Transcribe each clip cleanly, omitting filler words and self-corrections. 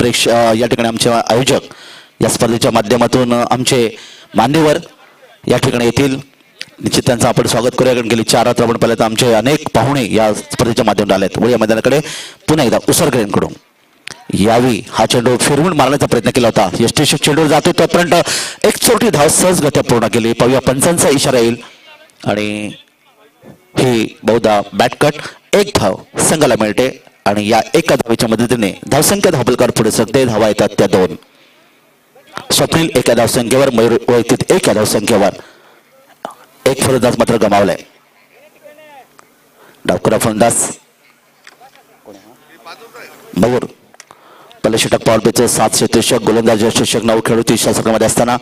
या ठिकाणी आमचे आयोजक या स्पर्धेच्या माध्यमातून आमचे मान्यवर या ठिकाणी येतील. निश्चित त्यांचं आपण स्वागत करूया. कारण गेली 4 रात्र आपण पाहिलं तर आमचे अनेक पाहुणे या स्पर्धेच्या माध्यमातून आले आहेत. व या मैदानाकडे पुन्हा एकदा उसरकरांकडून यावी हा चेंडू फिरवून मारण्याचा प्रयत्न केला होता. यष्टीशी चेंडू जातो तोपर्यंत एक छोटी धाव सहजगत्या पूर्ण केली. पाहूया पंचांचा इशारा येईल आणि ही बहुधा बॅटकट एक धाव संघाला मिळते आणि या एका धावेच्या मदतीने धावसंख्या धावपलकार पुढे सरकते. धावा येतात त्या 2. स्वप्नील एका धावसंख्येवर, मयूर वैयक्तिक एका धावसंख्येवर. एक फलंदाज मात्र गमावलाय. डावखुरा फलंदाज मयूर. पहिले षटक पॉवर प्लेचं 7 षटक, गोलंदाज षटक 9 खेळू 30 षटकामध्ये असताना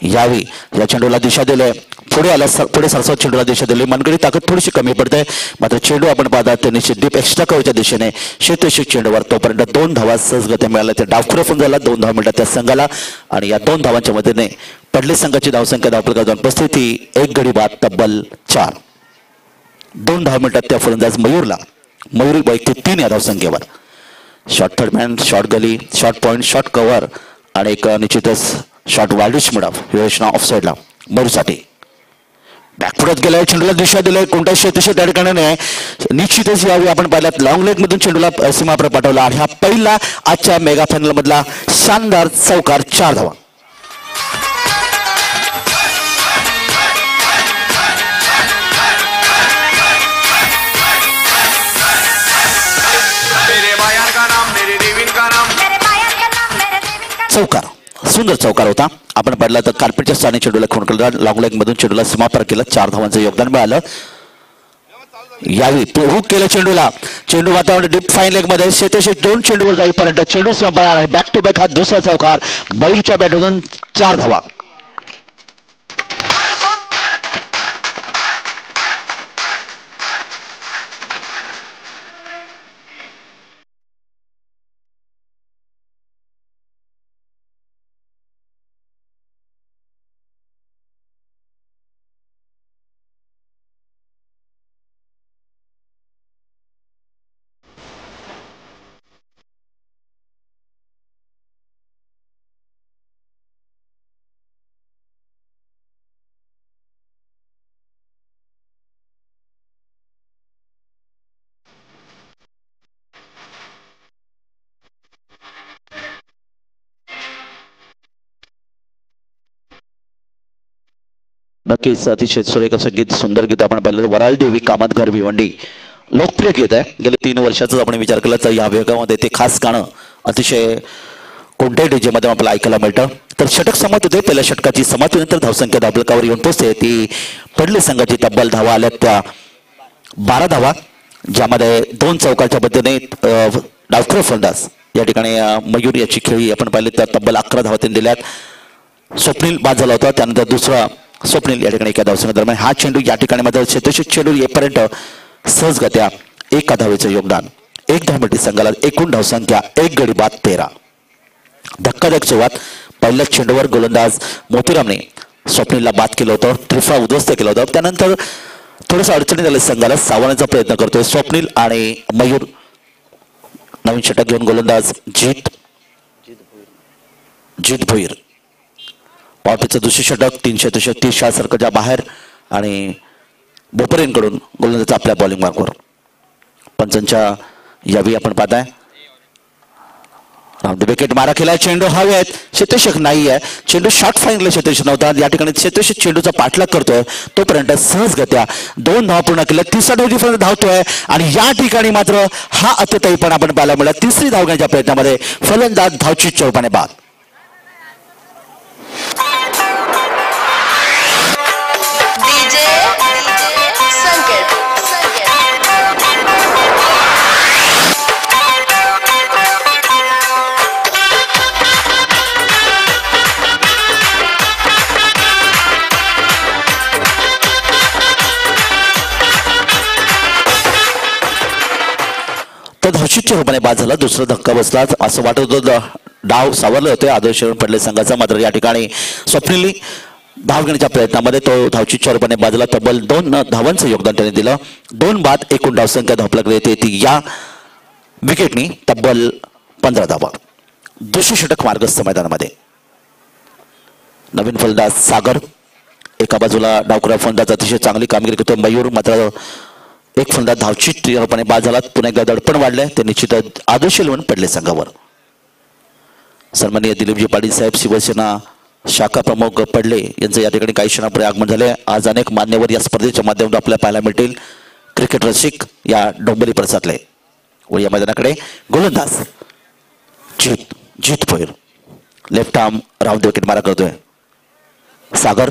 यावी या चेंडूला दिशा दिले. पुढे आला पुढे सरसवत चेंडूला दिशा दिली. मनगडी ताकद थोडीशी कमी पडते. मात्र चेंडू आपण पाहतात ते निश्चित डीप एक्स्ट्रा कव्हरच्या दिशेने शेतशेक चेंडूवर. तोपर्यंत 2 धावा सहजगत्या मिळाल्या. त्या डावखुरा फलंदाजाला 2 धावा मिळतात त्या संघाला आणि या 2 धावांच्या मदतीने पडली संघाची धावसंख्या धावपलकार 2 उपस्थिती. एक गडी बाद तब्बल 4. 2 धावा मिळतात त्या फलंदाज मयूरला. मयूर वैयक्तिक 3 या धावसंख्येवर. शॉर्ट थर्डमॅन, शॉर्ट गली, शॉर्ट पॉईंट, शॉर्ट कव्हर आणि एक निश्चितच शॉर्ट वाईडिश मिडऑफ योजना ऑफसाईडला मयूरसाठी. बॅकफुटच गेलाय. चेंडूला दिशा दिलाय. कोणत्या शेतशे त्या ठिकाणी निश्चितच यावी आपण पाहिल्यात लॉंग लेग मधून चेंडूला सीमापर पाठवला आणि हा पहिला आजच्या मेगा फायनल मधला शानदार चौकार. 4 धावा. चौकार सुंदर चौकार होता. आपण पाहिला तर कार्पेटच्या स्थानी चेंडूला खून केला. लॉंग लेग मधून चेंडूला सीमापार केलं. 4 धावांचं योगदान मिळालं. यावी तो हुक केलं चेंडूला. चेंडू वातावरण डीप फाईन लेग मध्ये शेतशे 2 चेंडूवर जाईपर्यंत चेंडू सीमापार आहे. बॅक टू बॅक हा दुसरा चौकार बळीच्या बॅटमधून 4 धावा. नक्कीच अतिशय सुरेख असं गीत, सुंदर गीत आपण पाहिलं. वराल देवी कामत घर भिवंडी लोकप्रिय गीत आहे. गेले 3 वर्षाचाच आपण विचार केला तर या विभागामध्ये ते खास गाणं अतिशय कोणत्याही डीजे मध्ये आपल्याला ऐकायला मिळतं. तर षटक समाप्त होते. पहिल्या षटकाची समाप्तीनंतर धावसंख्या धावपलकावर येऊन पोहोचते. ती पडली संघाची तब्बल धावा आल्यात त्या 12 धावा, ज्यामध्ये 2 चौकाच्या पद्धतीने डावखुरा फलंदाज या ठिकाणी मयूर याची खेळी आपण पाहिली तर तब्बल 11 धावा त्यांनी दिल्यात. स्वप्नील बाद झाला होता. त्यानंतर दुसरा स्वप्नील या ठिकाणी एका धावसंख्या दरम्यान. हा चेंडू या ठिकाणी मात्र शेतशे चेंडू येईपर्यंत सहजगत्या 1 धावेचं योगदान. 1 धाव मिळते संघाला. एकूण धावसंख्या 1 गडी बाद 13. धक्कादायक सुरुवात. पहिल्याच चेंडूवर गोलंदाज मोतीरामने स्वप्नीलला बाद केलं होतं. त्रिफा उद्ध्वस्त केलं होतं. त्यानंतर थोडंसं अडचणी झाल्या संघाला. सावरण्याचा प्रयत्न करतोय स्वप्नील आणि मयूर. नवीन षटक घेऊन गोलंदाज जीत भोईर. पावटीचं दुसरे षटक 330 सर्कलच्या बाहेर आणि बोपरेंकडून गोलंदाज आपल्या बॉलिंग मार्कवर. पंचांच्या यावी आपण पाहताय विकेट मारा केला. चेंडू हवे आहेत. शेतशक नाही आहे. चेंडू शॉर्ट फाईनला शेतशक नव्हता. या ठिकाणी शेतशक चेंडूचा पाठलाग करतोय. तोपर्यंत सहजगत्या 2 धावा पूर्ण केल्या. 3रा धाव डिफरन्स धावतोय आणि या ठिकाणी मात्र हा अत्यतहीपणा आपण पाहायला मिळाला. 3री धाव घेण्याच्या प्रयत्नामध्ये फलंदाज धावची चौपाने बाद. तर धावशीच्या रूपाने बाद झाला. दुसरा धक्का बसला असं वाटत होतं. डाव सावरले होते आदर्श पडले संघाचा. मात्र या ठिकाणी स्वप्नीलनी धाव घेण्याच्या प्रयत्नामध्ये तो धावचीच्या रूपाने बाजूला. तब्बल 2 धावांचं योगदान त्याने दिलं. 2 बाद एकूण धावसंख्या धावपलक येते ती या विकेटनी तब्बल 15 धावा. दुसरे षटक मार्गस्थ मैदानामध्ये. नवीन फलंदाज सागर एका बाजूला डावखुरा फलंदाज अतिशय चांगली कामगिरी करतो. मयूर मात्र एक फलंदाज धावचीतपणे बाद झाला. पुन्हा एकदा दडपण वाढले. ते निश्चितच आदर्श म्हणून पडले संघावर. सन्माननीय दिलीपजी पाटील साहेब शिवसेना शाखा प्रमुख पडले यांचं या ठिकाणी काही क्षणापूर्वी आगमन झाले. आज अनेक मान्यवर या स्पर्धेच्या माध्यमातून आपल्याला पाहायला मिळतील. क्रिकेट रसिक या डोंबिवली परिसरातले. व या मैदानाकडे गोलंदाज Jeet Bhoir left arm round wicket मारा करतोय. सागर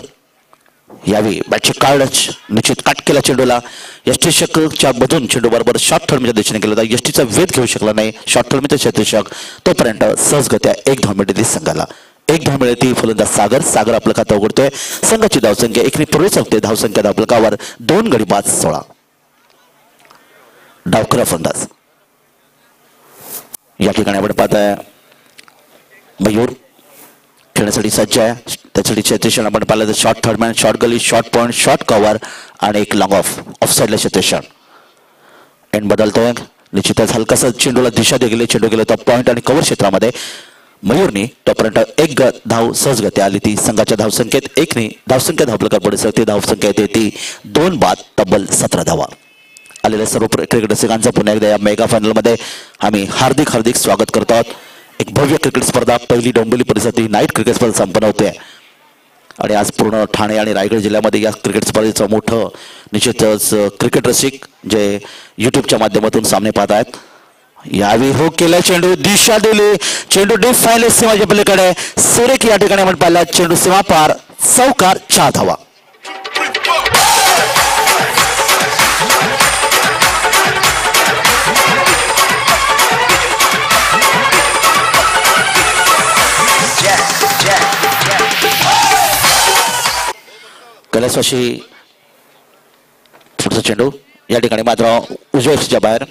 यावेळी बॅटची कार्डच निश्चित काट केला चेंडूला. यष्टीषकच्या मधून चेंडू बरोबर शॉर्ट थर्डच्या दिशेने केला होता. यष्टीचा वेध घेऊ शकला नाही शॉर्ट थर्डमध्ये यष्टीषक. तोपर्यंत सहजगत्या एक धाव मिळते संघाला. एक धाव मिळते फलंदाज सागर आपलं खातं उघडतोय. संघाची धावसंख्या एकने पूर्वी चौकते. धावसंख्या धावफलकावर 2 गडी बाद 16. डावखुरा फलंदाज या ठिकाणी आपण पाहताय मयूर खेळण्यासाठी सज्ज आहे. त्यासाठी क्षेत्रक्षण आपण पाहिलं तर शॉर्ट थर्डमॅन शॉर्ट गली शॉर्ट पॉईंट शॉर्ट कव्हर आणि एक लॉंग ऑफ साईडला क्षेत्रक्षण. एंड बदलतोय निश्चितच हलकासा चेंडूला दिशा दिली. चेंडू गेला होता पॉईंट आणि कव्हर क्षेत्रामध्ये. मयूरनी तोपर्यंत एक धाव सहजगती आली. ती संघाच्या धावसंख्येत एकने धावसंख्या धावफलकावर पडू शकते. धावसंख्या येते ती 2 बाद तब्बल 17 धावा. आलेल्या सर्व क्रिकेट रसिकांचं पुन्हा एकदा या मेगा फायनलमध्ये आम्ही हार्दिक स्वागत करतो आहोत. एक भव्य क्रिकेट स्पर्धा पहिली डोंबिवली परिसरातील नाईट क्रिकेट स्पर्धा संपन्न होते आणि आज पूर्ण ठाणे आणि रायगड जिल्ह्यामध्ये या क्रिकेट स्पर्धेचं मोठं निश्चितच क्रिकेट रसिक जे यूट्यूबच्या माध्यमातून सामने पाहत आहेत. यावेळी हो केला चेंडू दिशा दिली. चेंडू डीप फायले सीमाच्या पलीकडे सुरेख या ठिकाणी आपण पाहिला. चेंडू सीमा पार चौकार 4 धावा. कैलासवासी पुढचा चेंडू या ठिकाणी मात्र उजव्या बाहेर.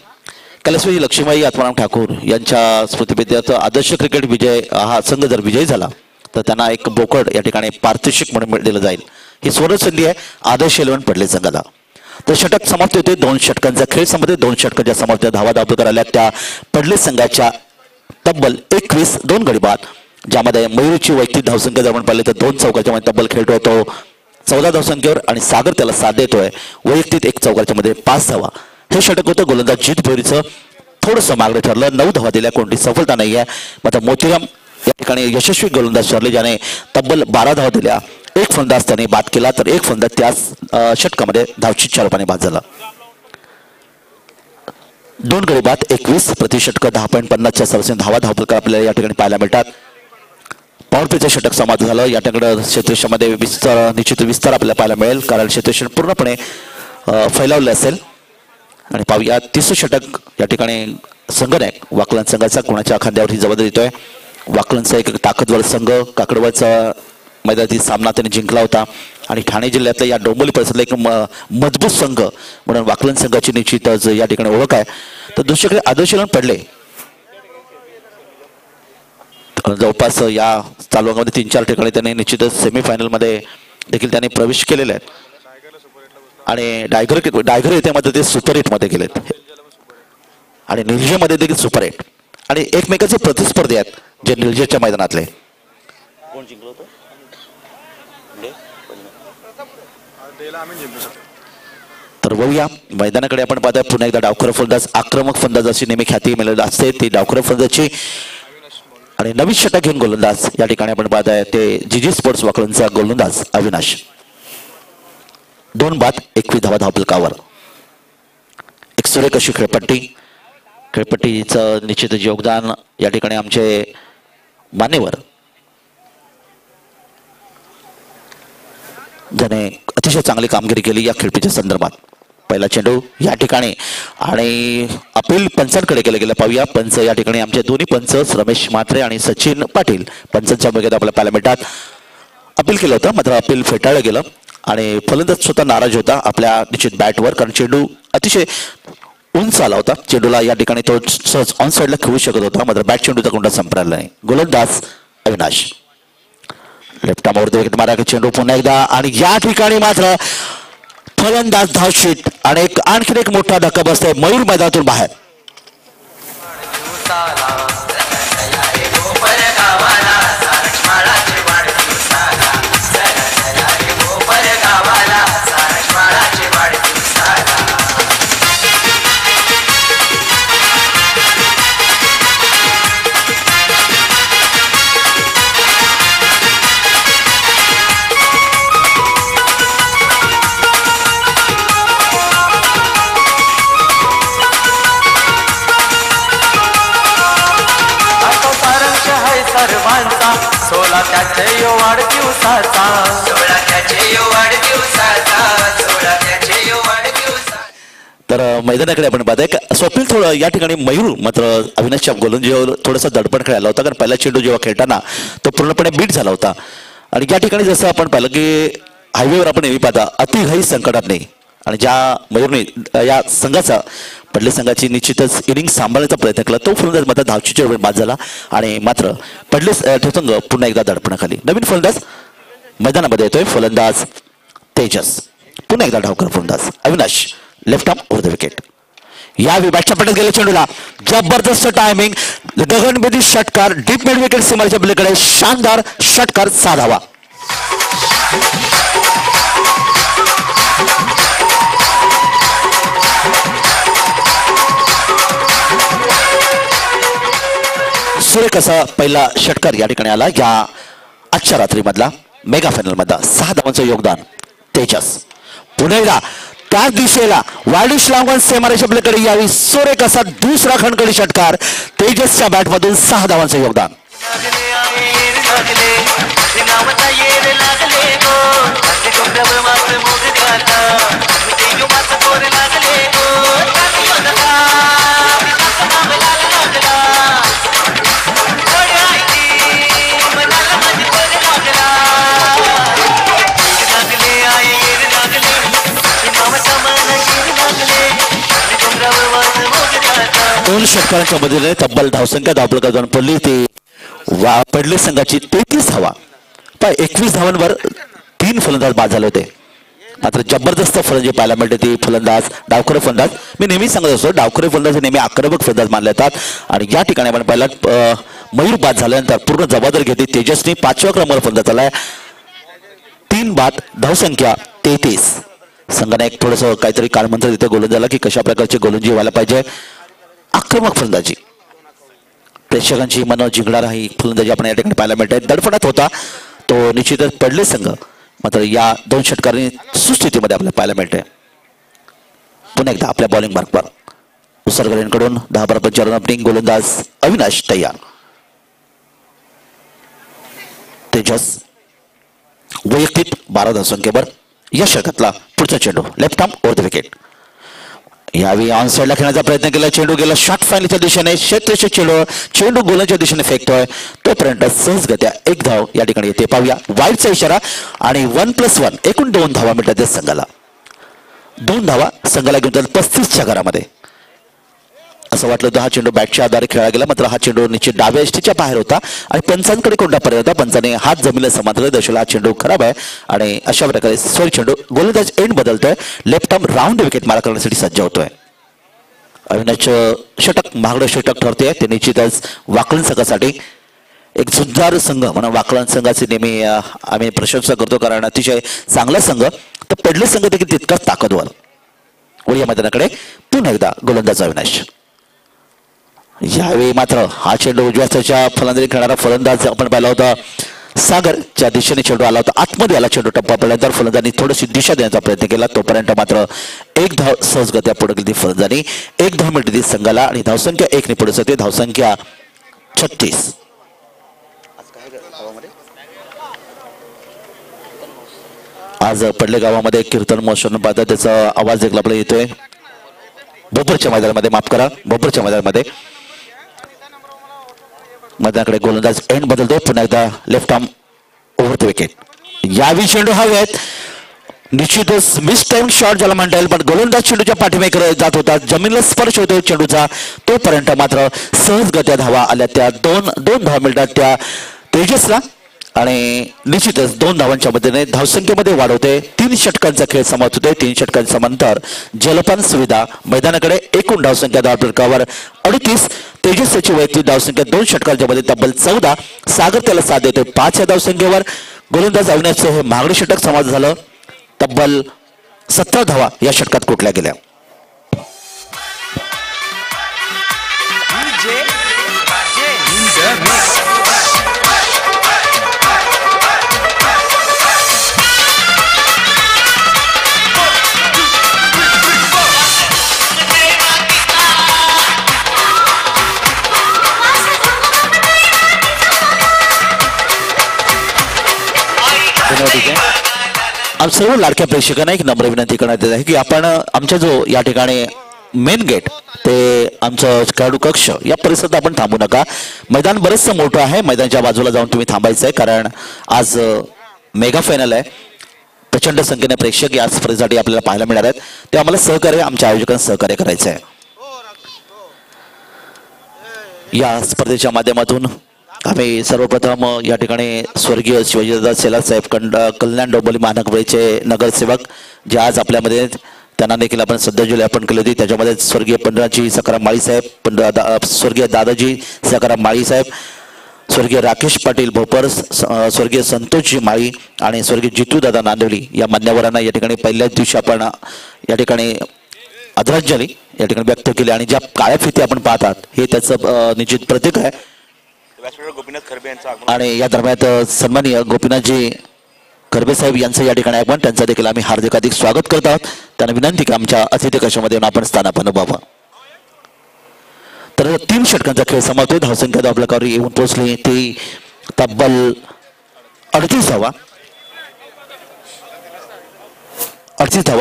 कैलासवासी लक्ष्मीबाई आत्माराम ठाकूर यांच्या स्मृतिप्रीत्यर्थ आदर्श क्रिकेट विजय हा संघ जर विजयी झाला तर त्यांना एक बोकड या ठिकाणी पारितोषिक म्हणून दिलं जाईल. ही सुवर्ण संधी आहे आदर्श 11 पडले संघाला. तर षटक समाप्त होते. 2 षटकांचा खेळ संपते. 2 षटकांच्या समाप्त धावा धावपळ आल्या त्या पडले संघाच्या तब्बल 21 2 गडी बाद. ज्यामध्ये मयूरची वैयक्तिक धावसंख्या जर आपण पाहिले तर 2 चौकाच्या मध्ये तब्बल खेळतो तो 14 धावसंख्येवर आणि सागर त्याला साथ देतोय. वैयक्तिक 1 चौकाच्या मध्ये 5 धावा. हे षटक होतं. गोलंदाज जीत भोईरचं थोडंसं मागणं ठरलं. 9 धावा दिल्या. कोणती सफलता नाही आहे. मात्र मोतीराम या ठिकाणी यशस्वी गोलंदाज ठरले ज्याने तब्बल 12 धावा दिल्या. एक फलंदाज त्याने बाद केला तर एक फलंदाज त्याच षटकामध्ये धावचीतच्या रूपाने बाद झाला. 2 गडी बाद 21 प्रति षटक 10.50च्या सरसने धावफलक आपल्याला या ठिकाणी पाहायला मिळतात. पॉवर प्लेचं षटक समाप्त झालं. या ठिकाणी क्षेत्रक्षणामध्ये निश्चित विस्तार आपल्याला पाहायला मिळेल कारण क्षेत्रक्षण पूर्णपणे फैलावले असेल. आणि पाहूया 30 षटक या ठिकाणी संघनायक वाकलन संघाचा कोणाच्या खांद्यावर ही जबाबदारी येतोय. वाकलनचा एक ताकदवर संघ काकडवाचा मैदानातील सामना त्यांनी जिंकला होता आणि ठाणे जिल्ह्यातल्या या डोंबिवली परिसरातला एक मजबूत संघ म्हणून वाकलन संघाची निश्चितच या ठिकाणी ओळख आहे. तर दुसरीकडे आदर्श पडले जवळपास या चालू अंगामध्ये 3-4 ठिकाणी त्यांनी निश्चितच सेमीफायनलमध्ये देखील त्यांनी प्रवेश केलेला आहे आणि डायगर येथे मध्ये ते सुपर 8 मध्ये गेलेत आणि निलजेमध्ये देखील सुपर 8 आणि एकमेकांचे प्रतिस्पर्धी आहेत जे निलजेच्या मैदानातले. कोण जिंकलं होतं? तर बघूया मैदानाकडे आपण पाहता पुन्हा एकदा डावखुरा फलंदाज आक्रमक फलंदाज अशी नेहमी ख्याती मिळाली असते ती डावखुरा फलंदाजची. आणि नवीन षटक घेऊन गोलंदाज या ठिकाणी आपण पाहताय ते जीजी स्पोर्ट्स वाकलनचा गोलंदाज अविनाश. 2 बाद 21 धावा धावफलकावर. एक सुरेख अशी खेळपट्टीचं निश्चित योगदान या ठिकाणी आमचे मान्यवर ज्याने अतिशय चांगली कामगिरी केली या खेळपट्टीच्या संदर्भात. पहिला चेंडू या ठिकाणी आणि अपील पंचांकडे केलं गेलं. पाहूया पंच या ठिकाणी आमचे दोन्ही पंच रमेश म्हात्रे आणि सचिन पाटील पंचांच्या बघत आपल्याला पाहायला मिळतात. अपील केलं होतं मात्र अपील फेटाळलं गेलं आणि फलंदाज स्वतः नाराज होता आपल्या निश्चित बॅटवर कारण चेंडू अतिशय उंच आला होता. चेंडूला या ठिकाणी तो सहज ऑन साईडला खेळू शकत होता मात्र बॅट चेंडूचा कोणता संपरायला नाही. गोलंदाज अविनाश लेफ्ट आर्मवरती विकेट मारा चेंडू पुन्हा एकदा आणि या ठिकाणी मात्र फलंदाज धावशीट आणि आणखी एक मोठा धक्का बसतोय. मयूर मैदानातून बाहेर. सर्वांचा 16 त्याचे यो वाढदिवसाचा 16 त्याचे यो वाढदिवसाचा 16 त्याचे यो वाढदिवसाचा. तर मैदानाकडे आपण पाहताय स्वप्नील थोडं या ठिकाणी मयूर मात्र अविनाशच्या गोलंदाजीवर थोडासा दडपण खेळायला होता कारण पहिला चेंडू जेव्हा खेळताना तो पूर्णपणे बीट झाला होता आणि या ठिकाणी जसं आपण पाहिलं की हायवेवर आपण नेहमी पाहता अतिघाई संकटात नाही आणि ज्या मयूरने या संघाचा पडले संघाची निश्चितच इनिंग सांभाळण्याचा प्रयत्न केला तो फलंदाज मात्र धावचीच्या वेळ बाद झाला आणि मात्र पडले संघ पुन्हा एकदा दडपणाखाली. नवीन फलंदाज मैदानामध्ये येतोय फलंदाज तेजस पुन्हा एकदा डावकर फलंदाज Avinash left arm over the wicket. या विभागच्या पटत गेल्या चेंडूला जबरदस्त टायमिंग गगनभेदी षटकार डीप मिड विकेट सीमाच्या पलीकडे शानदार षटकार साधावा. सुरेख असा पहिला षटकार या ठिकाणी आला या आजच्या रात्रीमधला मेगा फायनल मधला 6 धावांचं योगदान तेजस. पुन्हा एकदा त्याच दिशेला वाढीश लांबून सेमारेच्या पलीकडे यावी सुरेख असा दुसरा खणखणी षटकार तेजसच्या बॅटमधून 6 धावांचं योगदान. दोन षटकारांच्या मधील तब्बल धावसंख्या धावपलका जाऊन पडली ती पडले संघाची 33 धावा. 21 धावांवर 3 फलंदाज बाद झाले होते. मात्र जबरदस्त फलंदाजी पाहायला मिळते ती फलंदाज डावखरे फलंदाज. मी नेहमी सांगत असतो डावखरे फलंदाज नेहमी आक्रमक फलंदाज मानले जातात आणि या ठिकाणी आपण पाहिला मयूर बाद झाल्यानंतर पूर्ण जबाबदारी घेतली तेजसनी 5व्या क्रमांकावर फलंदाज आलाय. 3 बाद धावसंख्या 33. संघाने एक थोडंसं काहीतरी काळमंत्र देते गोलंदाजाला की कशा प्रकारची गोलंदाजी व्हायला पाहिजे. आक्रमक फलंदाजी प्रेक्षकांची मन जिंकणारा ही फलंदाजी आपण या ठिकाणी पाहायला मिळते. दडपणात होता तो निश्चितच पडले संघ मात्र या 2 षटकारांनी सुस्थितीमध्ये आपल्याला पाहायला मिळते. पुन्हा एकदा आपल्या बॉलिंग मार्कवर उसरगरेंकडून 10-12 रन ओपनिंग गोलंदाज अविनाश तयार. तेजस वैयक्तिक 12 धावसंख्येवर या षटकातला पुढचा चेंडू left arm over the wicket. यावेळी ऑन साइडला खेळण्याचा प्रयत्न केला चेंडू गेला शॉर्ट फायनलच्या दिशेने क्षेत्रचे चेंडू गोलच्या दिशेने फेकतोय तोपर्यंत सहजगत्या 1 धाव या ठिकाणी येते. पाहूया वाईडचा इशारा आणि 1+1 एकूण 2 धावा मिळतात संघाला. 2 धावा संघाला घेऊन 35च्या घरामध्ये असं वाटलं होतं. हा चेंडू बॅटच्या आधारे खेळला गेला मात्र हा चेंडू निश्चित डाव्या एसटीच्या बाहेर होता आणि पंचांकडे कोणता पर्याय होता. पंचाने हात जमिनीला समांतर दर्शवला. हा चेंडू खराब आहे आणि अशा प्रकारे चेंडू गोलंदाज एंड बदलतोय. लेफ्ट आर्म राऊंड विकेट मारा करण्यासाठी सज्ज होतोय. अविनाश षटक महागडं षटक ठरते ते निश्चितच वाकलन संघासाठी एक सुंदर संघ म्हणून वाकलन संघाची नेहमी आम्ही प्रशंसा करतो कारण अतिशय चांगला संघ तर पडले संघ देखील तितकाच ताकदवर. या मैदानाकडे पुन्हा एकदा गोलंदाज अविनाश. यावेळी मात्र हा चेंडू उजव्या हाताच्या फलंदाजी खेळणारा फलंदाज आपण पाहिला होता सागरच्या दिशेने चेंडू आला होता. आतमध्ये आला चेंडू टप्पा पडल्यानंतर फलंदाजांनी थोडीशी दिशा देण्याचा प्रयत्न केला तोपर्यंत मात्र 1 धाव सहजगत्या पुढे गेली फलंदाजांनी. 1 धाव मिळते संघाला आणि धावसंख्या 1 ने पुढे जाते. धावसंख्या 36. आज पडले गावामध्ये कीर्तन महोत्सव पाहता त्याचा आवाज देखील आपल्याला येतोय. भोपरच्या मैदानामध्ये माफ करा भोपरच्या मैदानामध्ये मैदानाकडे गोलंदाज एंड बदलतो. पुन्हा एकदा left arm over the wicket. यावेळी चेंडू हवे आहेत निश्चितच मिस टाइम शॉट ज्याला म्हणता येईल पण गोलंदाज चेंडूच्या पाठीमागे जात होता. जमिनीला स्पर्श होतो चेंडूचा तोपर्यंत मात्र सहजगत्या धावा आल्या. त्या दोन धावा मिळतात त्या तेजसला आणि निश्चितच 2 धावांच्या मदतीने धावसंख्येमध्ये वाढ होते. 3 षटकांचा खेळ समाप्त होते. 3 षटकांच्या नंतर जलपान सुविधा मैदानाकडे एकूण धावसंख्या धावफलकावर 38. तेजसची वैयक्तिक धावसंख्या 2 षटकांच्या मध्ये तब्बल 14. सागर त्याला साथ देते 5 या धावसंख्येवर. गोलंदाज अविनाशचे हे महागडे षटक समाप्त झालं. तब्बल 17 धावा या षटकात कुठल्या गेल्या. धन्यवाद इथे. आम सर्व लाडक्या प्रेक्षकांना एक नम्र विनंती करण्यात येत आहे की आपण आमच्या जो या ठिकाणी मेन गेट ते आमचं खेळाडू कक्ष या परिसरात आपण थांबू नका. मैदान बरंचसं मोठं आहे. मैदानाच्या बाजूला जाऊन तुम्ही थांबायचं आहे कारण आज मेगा फायनल आहे. प्रचंड संख्येने प्रेक्षक या स्पर्धेसाठी आपल्याला पाहायला मिळणार आहेत. ते आम्हाला सहकार्य आमच्या आयोजकांना सहकार्य करायचं आहे. या स्पर्धेच्या माध्यमातून आम्ही सर्वप्रथम या ठिकाणी स्वर्गीय शिवाजीदादा सेला साहेब कल्याण डोंबिवली महानगरपालिकेचे नगरसेवक जे आज आपल्यामध्ये त्यांना देखील आपण श्रद्धांजली अर्पण केली होती. त्याच्यामध्ये स्वर्गीय पंडितजी सकाराम माळी साहेब, स्वर्गीय दादाजी सकाराम माळी साहेब, स्वर्गीय राकेश पाटील भोपर, स्वर्गीय संतोषजी माळी आणि स्वर्गीय जितूदादा नांदिवली या मान्यवरांना या ठिकाणी पहिल्याच दिवशी आपण या ठिकाणी आदरांजली या ठिकाणी व्यक्त केली. आणि ज्या काळ्या फिती आपण पाहतात हे त्याचं निश्चित प्रतीक आहे. आणि या दरम्यान सन्माननीय गोपीनाथजी खरबे साहेब यांचं या ठिकाणी आगमन, त्यांचं देखील आम्ही हार्दिक स्वागत करत आहोत. त्यांना विनंती की आमच्या अतिथी कक्षामध्ये येऊन आपण स्थानापन्न व्हावं. तर 3 षटकांचा खेळ समाप्त. धावसंख्या आपल्याकडे येऊन पोहोचली ती तब्बल 38 धावा.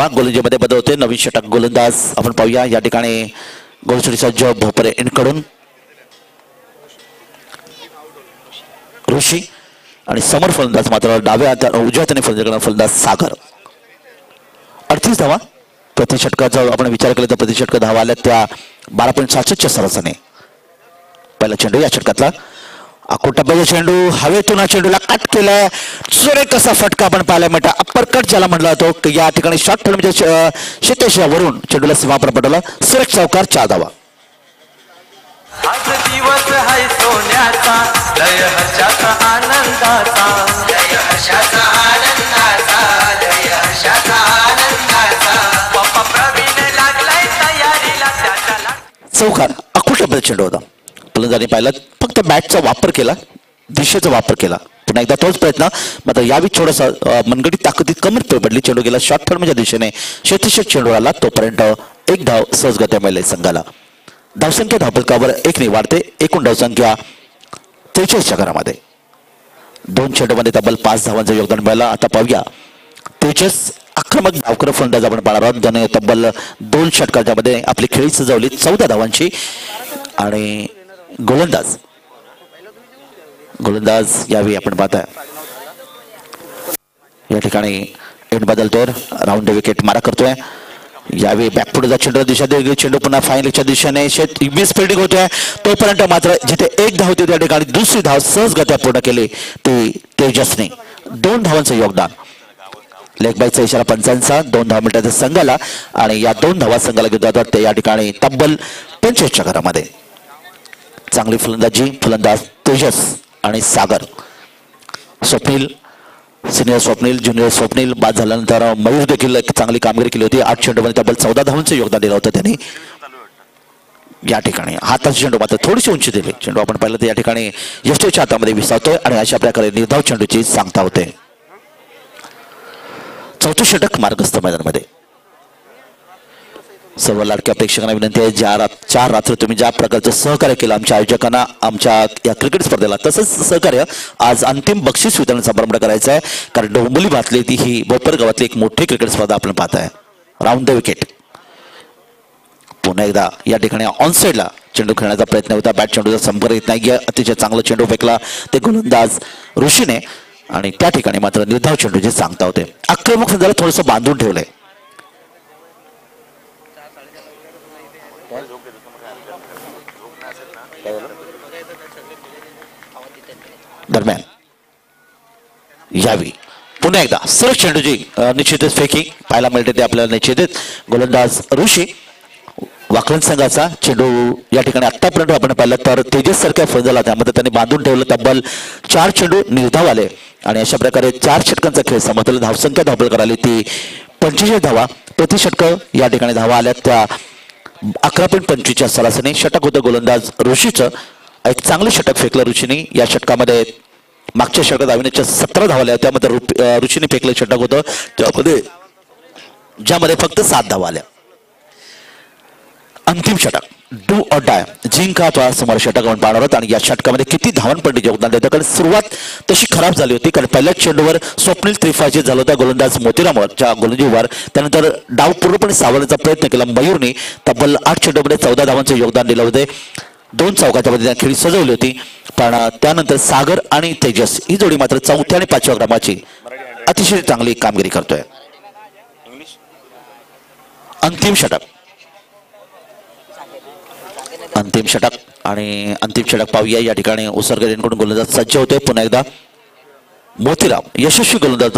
गोलंदाजीमध्ये बदल होते. नवीन षटक गोलंदाज आपण पाहूया. या ठिकाणी गोलंदाजी सज्ज भोपरे यांकडून ऋषी आणि समोर फलंदाज मात्र डाव्या उजव्या हाताने फलंदाज सागर. 38 धावा. प्रति षटकाचा आपण विचार केला तर प्रति षटक धावा आल्या त्या 12.66च्या सरासरीने. पहिला चेंडू या षटकातला टप्प्याचा चेंडू हवेतून चेंडूला कट केलाय. सुरेख कसा फटका आपण पाहायला मिळता. अप्पर कट ज्याला म्हटला जातो की या ठिकाणी शॉर्ट फिल्मच्या शेतेशिवावरून चेंडूला सीमापर पडला. सुरेख चौकार 4 धावा. आज दिवस हाय सोन्याचा लय हर्षाचा आनंदाचा, लय हर्षाचा आनंदाचा, लय हर्षाचा आनंदाचा. पप्पा प्रवीण लागलाय तयारीला त्याला. चौकार टप्प्याचा चेंडू होता. फलंदाजाने पाहिला फक्त बॅटचा वापर केला, दिशेचा वापर केला. पुन्हा एकदा तोच प्रयत्न मात्र यावेळी थोडासा मनगटी ताकदीत कमी पडली. चेंडू गेला शॉर्ट फिल्मच्या दिशेने. शेतीशेक चेंडू आला तोपर्यंत 1 धाव सहजगत्या मिळाली संघाला. धावसंख्या धावफलकावर 1 ने वाढते. एकूण धावसंख्या 43च्या घरामध्ये. 2 चेंडूमध्ये तब्बल 5 धावांचं योगदान मिळालं. आता पाहूया तेजस आक्रमक धावकर फलंदाज आपण पाहणार आहोत ज्याने तब्बल 2 षटकांच्या मध्ये आपली खेळी सजवली 14 धावांची. आणि गोलंदाज यावेळी आपण पाहताय या ठिकाणी एंड बदलतोय. राऊंड विकेट मारा करतोय. यावेळी बॅकफुटचा चेंडू दिशा देईल. चेंडू पुन्हा फायनलच्या दिशेने मिस फिल्डिंग होतोय. तोपर्यंत मात्र जिथे 1 धाव होती त्या ठिकाणी दुसरी धाव सहजगत्या पूर्ण केली ती तेजसने. 2 धावांचं योगदान. लेग बायचा इशारा पंचांचा. 2 धाव मिळतात संघाला आणि या 2 धावा संघाला घेऊन जातात ते या ठिकाणी तब्बल 45च्या घरामध्ये. चांगली फलंदाज तेजस आणि सागर. स्वप्नील, सिनियर स्वप्नील, ज्युनियर स्वप्नील बाद झाल्यानंतर मयूर देखील एक चांगली कामगिरी केली होती. 8 चेंडूमध्ये तब्बल 14 धावांचं योगदान दिलं होतं त्यांनी. या ठिकाणी हाताचा चेंडू मात्र थोडीशी उंची दिली. चेंडू आपण पाहिलं तर या ठिकाणी यष्टीच्या हातामध्ये विसावतोय आणि अशा प्रकारे निर्धाव चेंडूची सांगता होते. 4थं षटक मार्गस्थ मैदानामध्ये. सर्व लाडक्या प्रेक्षकांना विनंती आहे 4 रात्र तुम्ही ज्या प्रकारचं सहकार्य केलं आमच्या आयोजकांना आमच्या या क्रिकेट स्पर्धेला तसंच सहकार्य आज अंतिम बक्षीस वितरण समारंभ करायचा आहे. कारण डोंबिवली भागातली ती ही भोपर गावातली एक मोठी क्रिकेट स्पर्धा आपण पाहताय. Round the wicket. पुन्हा एकदा या ठिकाणी ऑन साईडला चेंडू खेळण्याचा प्रयत्न होता. बॅट चेंडूचा संपर्क येत नाही. अतिशय चांगला चेंडू फेकला ते गोलंदाज ऋषीने आणि त्या ठिकाणी मात्र निर्धाव चेंडूचे सांगता होते. आक्रमक संघाला थोडंसं बांधून ठेवलंय. दरम्यान यावी पुन्हा एकदा सरळ चेंडूची निश्चितच फेकी पाहायला मिळते ते आपल्याला निश्चितच. गोलंदाज ऋषी वाकलन संघाचा चेंडू या ठिकाणी आतापर्यंत आपण पाहिलं तर तेजस सारख्या फलंदाजाला त्यामध्ये त्यांनी बांधून ठेवलं. तब्बल 4 चेंडू निर्धाव आले आणि अशा प्रकारे 4 षटकांचा खेळ समाप्त. धावसंख्या धावपल कराली ती 45 धावा. प्रति षटक या ठिकाणी धावा आल्या त्या 11.25च्या सरासरीने. षटक होतं गोलंदाज ऋषीचं. एक चांगले षटक फेकलं ऋषीने. या षटकामध्ये मागच्या षटकात अविनाशच्या 17 धावा आल्या. त्यामध्ये ऋषीने फेकलं षटक होतं ज्यामध्ये फक्त 7 धावा आल्या. अंतिम षटक डू ऑर डाय जिंका पहा समोर षटक आपण पाहणार आहोत आणि या षटकामध्ये किती धावनपट्टी योगदान देतं कारण सुरुवात तशी खराब झाली होती कारण पहिल्याच चेंडूवर स्वप्नील त्रिपाठी झाला होता गोलंदाज मोतीरामच्या गोलंदाजीवर त्यानंतर डाव पूर्णपणे सावरण्याचा प्रयत्न केला मयूरने तब्बल 8 चेंडूमध्ये 14 धावांचे योगदान दिलं होते 2 चौकाच्या मध्ये खेळी सजवली होती पण त्यानंतर सागर आणि तेजस ही जोडी मात्र 4थ्या आणि 5व्या क्रमांकाची अतिशय चांगली कामगिरी करतोय अंतिम षटक आणि अंतिम षटक पाहूया या ठिकाणी उसरगेकडून गोलंदाज सज्ज होते पुन्हा एकदा मोतीराम यशस्वी गोलंदाज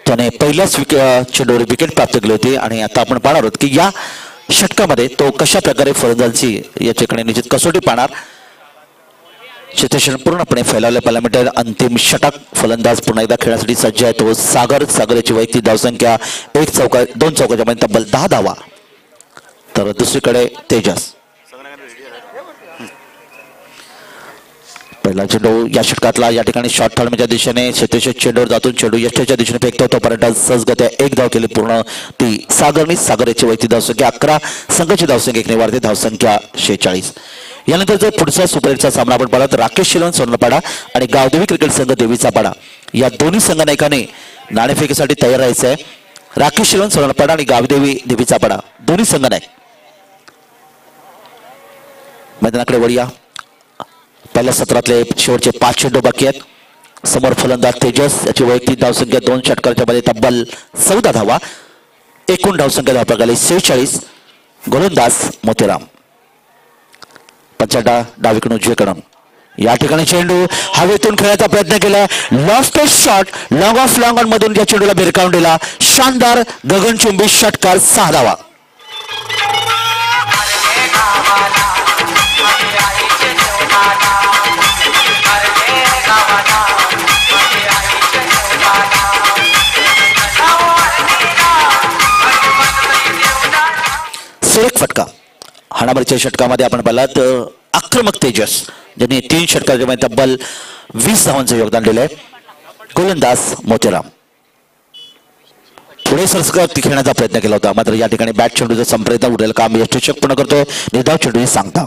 त्याने पहिल्याच चेंडूवर विकेट प्राप्त केली होती आणि आता आपण पाहणार आहोत की या षटकामध्ये तो कशा प्रकारे फलंदाजी या ठिकाणी निश्चित कसोटी पाहणार क्षेत्रक्षण पूर्णपणे फैलावले पाहिल्यामीटर अंतिम षटक फलंदाज पुन्हा एकदा खेळण्यासाठी सज्ज आहे तो सागरची वैयक्तिक धावसंख्या 2 चौकाच्या मध्ये तब्बल 10 धावा तर दुसरीकडे तेजस पहिला चेंडू या षटकातला या ठिकाणी शॉर्ट थर्डच्या दिशेने क्षेत्रक्षण चेंडूवर जातून चेंडू यष्टीच्या दिशेने फेकतो तोपर्यंत सहजगत्या 1 धाव केली पूर्ण ती सागरची वैयक्तिक धावसंख्या 11 संघाची धावसंख्या 1 वाढते धावसंख्या 46 यानंतर जर पुढचा सुपर 8चा सामना आपण पाहिला तर राकेश शिलवण सोनपाडा आणि गावदेवी क्रिकेट संघ देवीचा पाडा या दोन्ही संघनायकाने नाणेफेकीसाठी तयार राहायचं आहे राकेश शिलवण सोनपाडा आणि गावदेवी देवीचा पाडा दोन्ही संघनायक मैदानाकडे वळूया पहिल्या सत्रातले शेवटचे 5 चेंडू बाकी आहेत समोर फलंदाज तेजस याची वैयक्तिक धावसंख्या 2 षटकांच्या मध्ये तब्बल 14 धावा एकूण धावसंख्या धावपकाली 46 गोलंदाज मोतीराम पंचाटा डावीकडून उजवीकडून या ठिकाणी चेंडू हवेतून खेळण्याचा प्रयत्न केला loft shot long of long on मधून या चेंडूला भिरकावून दिला शानदार गगनचुंबी षटकार 6 धावा सुरेख फटका हाणामारीच्या षटकामध्ये आपण पाहिला तर आक्रमक तेजस ज्यांनी 3 षटकाच्या मध्ये तब्बल 20 धावांचं योगदान दिलंय गोलंदाज मोतीराम पुढे सरसकट खेळण्याचा प्रयत्न केला होता मात्र या ठिकाणी बॅट चेंडूचं संप्रयत्न उडेल काम यशस्वी पूर्ण करतो निर्धाव चेंडूने सांगता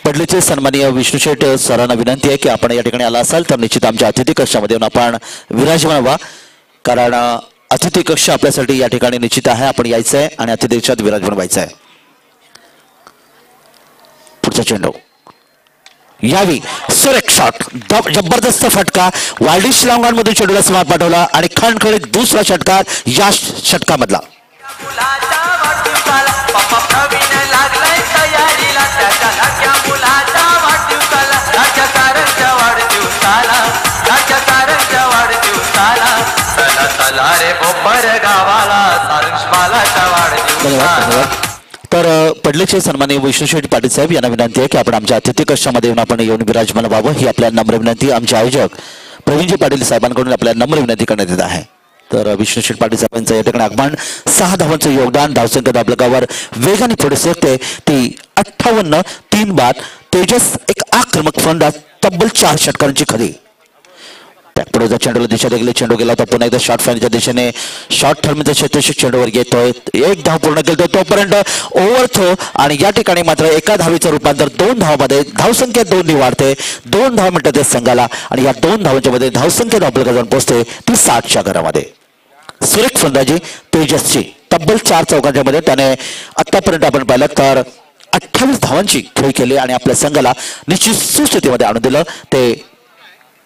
पडलेचे सन्माननीय विष्णू शेठ सरांना विनंती आहे की आपण या ठिकाणी आला असाल तर निश्चित आमच्या अतिथी कक्षामध्ये येऊन आपण विराजमान व्हा कारण अतिथी कक्ष आपल्यासाठी या ठिकाणी निश्चित आहे आपण यायचं आहे आणि अतिथी कक्षात विराजमान व्हायचं आहे पुढचा चेंडू यावी सुरेख शॉट जबरदस्त फटका वाईल्डिश लॉंग मधून चेंडूला समार पाठवला आणि खणखणीत दुसरा षटकार या षटकामधला तर पडलेचे सन्माननीय विष्णू शेट्टी पाटील साहेब यांना विनंती आहे की आपण आमच्या अतिथी कक्षामध्ये येऊन आपण येऊन विराजमान व्हावं ही आपल्या नम्र विनंती आमचे आयोजक प्रवीणजी पाटील साहेबांकडून आपल्याला नम्र विनंती करण्यात येत आहे तर विष्णू शेट्टी पाटील साहेबांचं या ठिकाणी आगमन 6 धावांचं योगदान धावसंख्या धावलकावर वेगाने पुढे सरकते ती 58 3 बाद तेजस एक आक्रमक फलंदाज तब्बल 4 षटकांची खरी पुढे चेंडूला दिशा देखील चेंडू गेला होता पुन्हा एकदा शॉर्ट फाईनच्या दिशेने शॉर्ट थर्मच्या क्षेत्रक्षक चेंडूवर येतोय 1 धाव पूर्ण केलं तोपर्यंत ओव्हर थ्रो आणि या ठिकाणी मात्र एका धावीचं रूपांतर 2 धावांमध्ये धावसंख्या 2 वाढते 2 धाव मिळतात त्या संघाला आणि या 2 धावांच्या मध्ये धावसंख्या धावपलकावर जाऊन पोहोचते ती 60च्या घरामध्ये सुरेख फलंदाजी तेजसची तब्बल 4 चौकांच्या मध्ये त्याने आतापर्यंत आपण पाहिलं तर 28 धावांची खेळी केली आणि आपल्या संघाला निश्चित सुस्थितीमध्ये आणून दिलं ते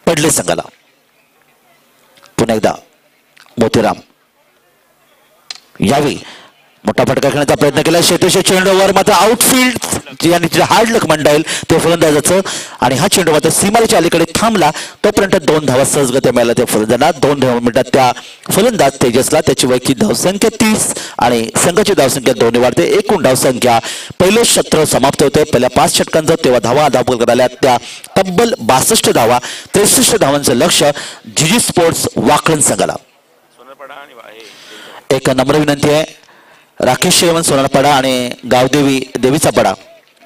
पडले संघाला पुन्हा एकदा मोतीराम यावी मोठा फटका खेळण्याचा प्रयत्न केला क्षेत्रक्षक चेंडूवर मात्र आउटफील्ड यांनी हार्ड लक म्हणता येईल ते फलंदाजाचं आणि हा चेंडू मात्र सीमारेच्या अलीकडे थांबला तोपर्यंत 2 धावा सहजगत्या मिळाल्या त्या फलंदाजांना 2 मिनिटात त्या फलंदाज तेजसला त्याची वैयक्तिक धावसंख्या 30 आणि संघाची धावसंख्या 2 वाढते एकूण धावसंख्या पहिले सत्र समाप्त होते पहिल्या 5 षटकांचं तेव्हा धावा धावपल आल्या त्या तब्बल 62 धावा 63 धावांचं लक्ष जीजी स्पोर्ट्स वाकळण संघाला एक नम्र विनंती आहे राकेश शिलवण सोनारपाडा आणि गावदेवी देवीचा पाडा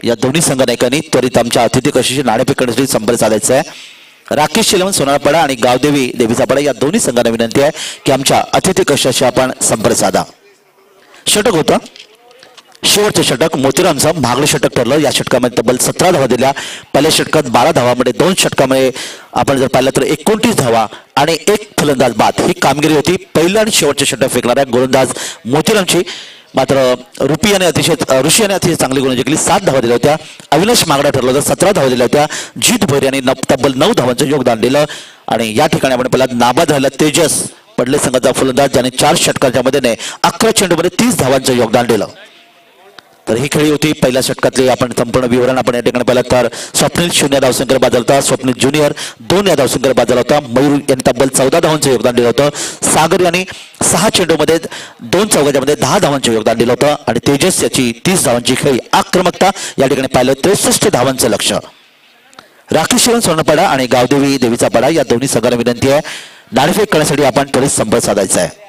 या दोन्ही संघनायकांनी त्वरित आमच्या अतिथी कक्षाशी नाणेफेक करण्यासाठी संपर्क साधायचा आहे राकेश शिलवण सोनारपाडा आणि गावदेवी देवीचा पाडा या दोन्ही संघांना विनंती आहे की आमच्या अतिथी कक्षाशी आपण संपर्क साधा षटक होता शेवटचे षटक मोतीरामचं महागडे षटक ठरलं. या षटकामध्ये तब्बल 17 धावा दिल्या. पहिल्या षटकात 12 धावामध्ये 2 षटकामध्ये आपण जर पाहिलं तर 29 धावा आणि 1 फलंदाज बाद ही कामगिरी होती पहिलं आणि शेवटचे षटक फेकणाऱ्या गोलंदाज मोतीरामची. मात्र ऋषी याने अतिशय चांगली गोलंदाजी केली. 7 धावा दिल्या होत्या. अविनाश मागडा ठरला होता 17 धावा दिल्या होत्या. जीत भैर यांनी तब्बल 9 धावांचं योगदान दिलं. आणि या ठिकाणी आपण पहिला नाबाद झाला तेजस पडले संघाचा फलंदाज ज्याने 4 षटकांच्या मदतीने 11 चेंडूमध्ये 30 धावांचं योगदान दिलं. तर ही खेळी होती पहिल्या षटकातली. आपण संपूर्ण विवरण आपण या ठिकाणी पाहिलं तर स्वप्नील 0 धावसंख्येवर बाद झाला होता. स्वप्नील ज्युनियर 2 या धावसंख्येवर बाद झाला होता. मयूर यांनी तब्बल 14 धावांचं योगदान दिलं होतं. सागर यांनी 6 चेंडूमध्ये 2 चौकाच्या मध्ये 10 धावांचं योगदान दिलं होतं. आणि तेजस याची 30 धावांची खेळी आक्रमकता या ठिकाणी पाहिलं 63 धावांचं लक्ष. राकेश्वरन स्वर्णपाडा आणि गावदेवी देवीचा पाडा या दोन्ही संघांना विनंती आहे नाणेफेक करण्यासाठी आपण त्वरित संपर्क साधायचा आहे.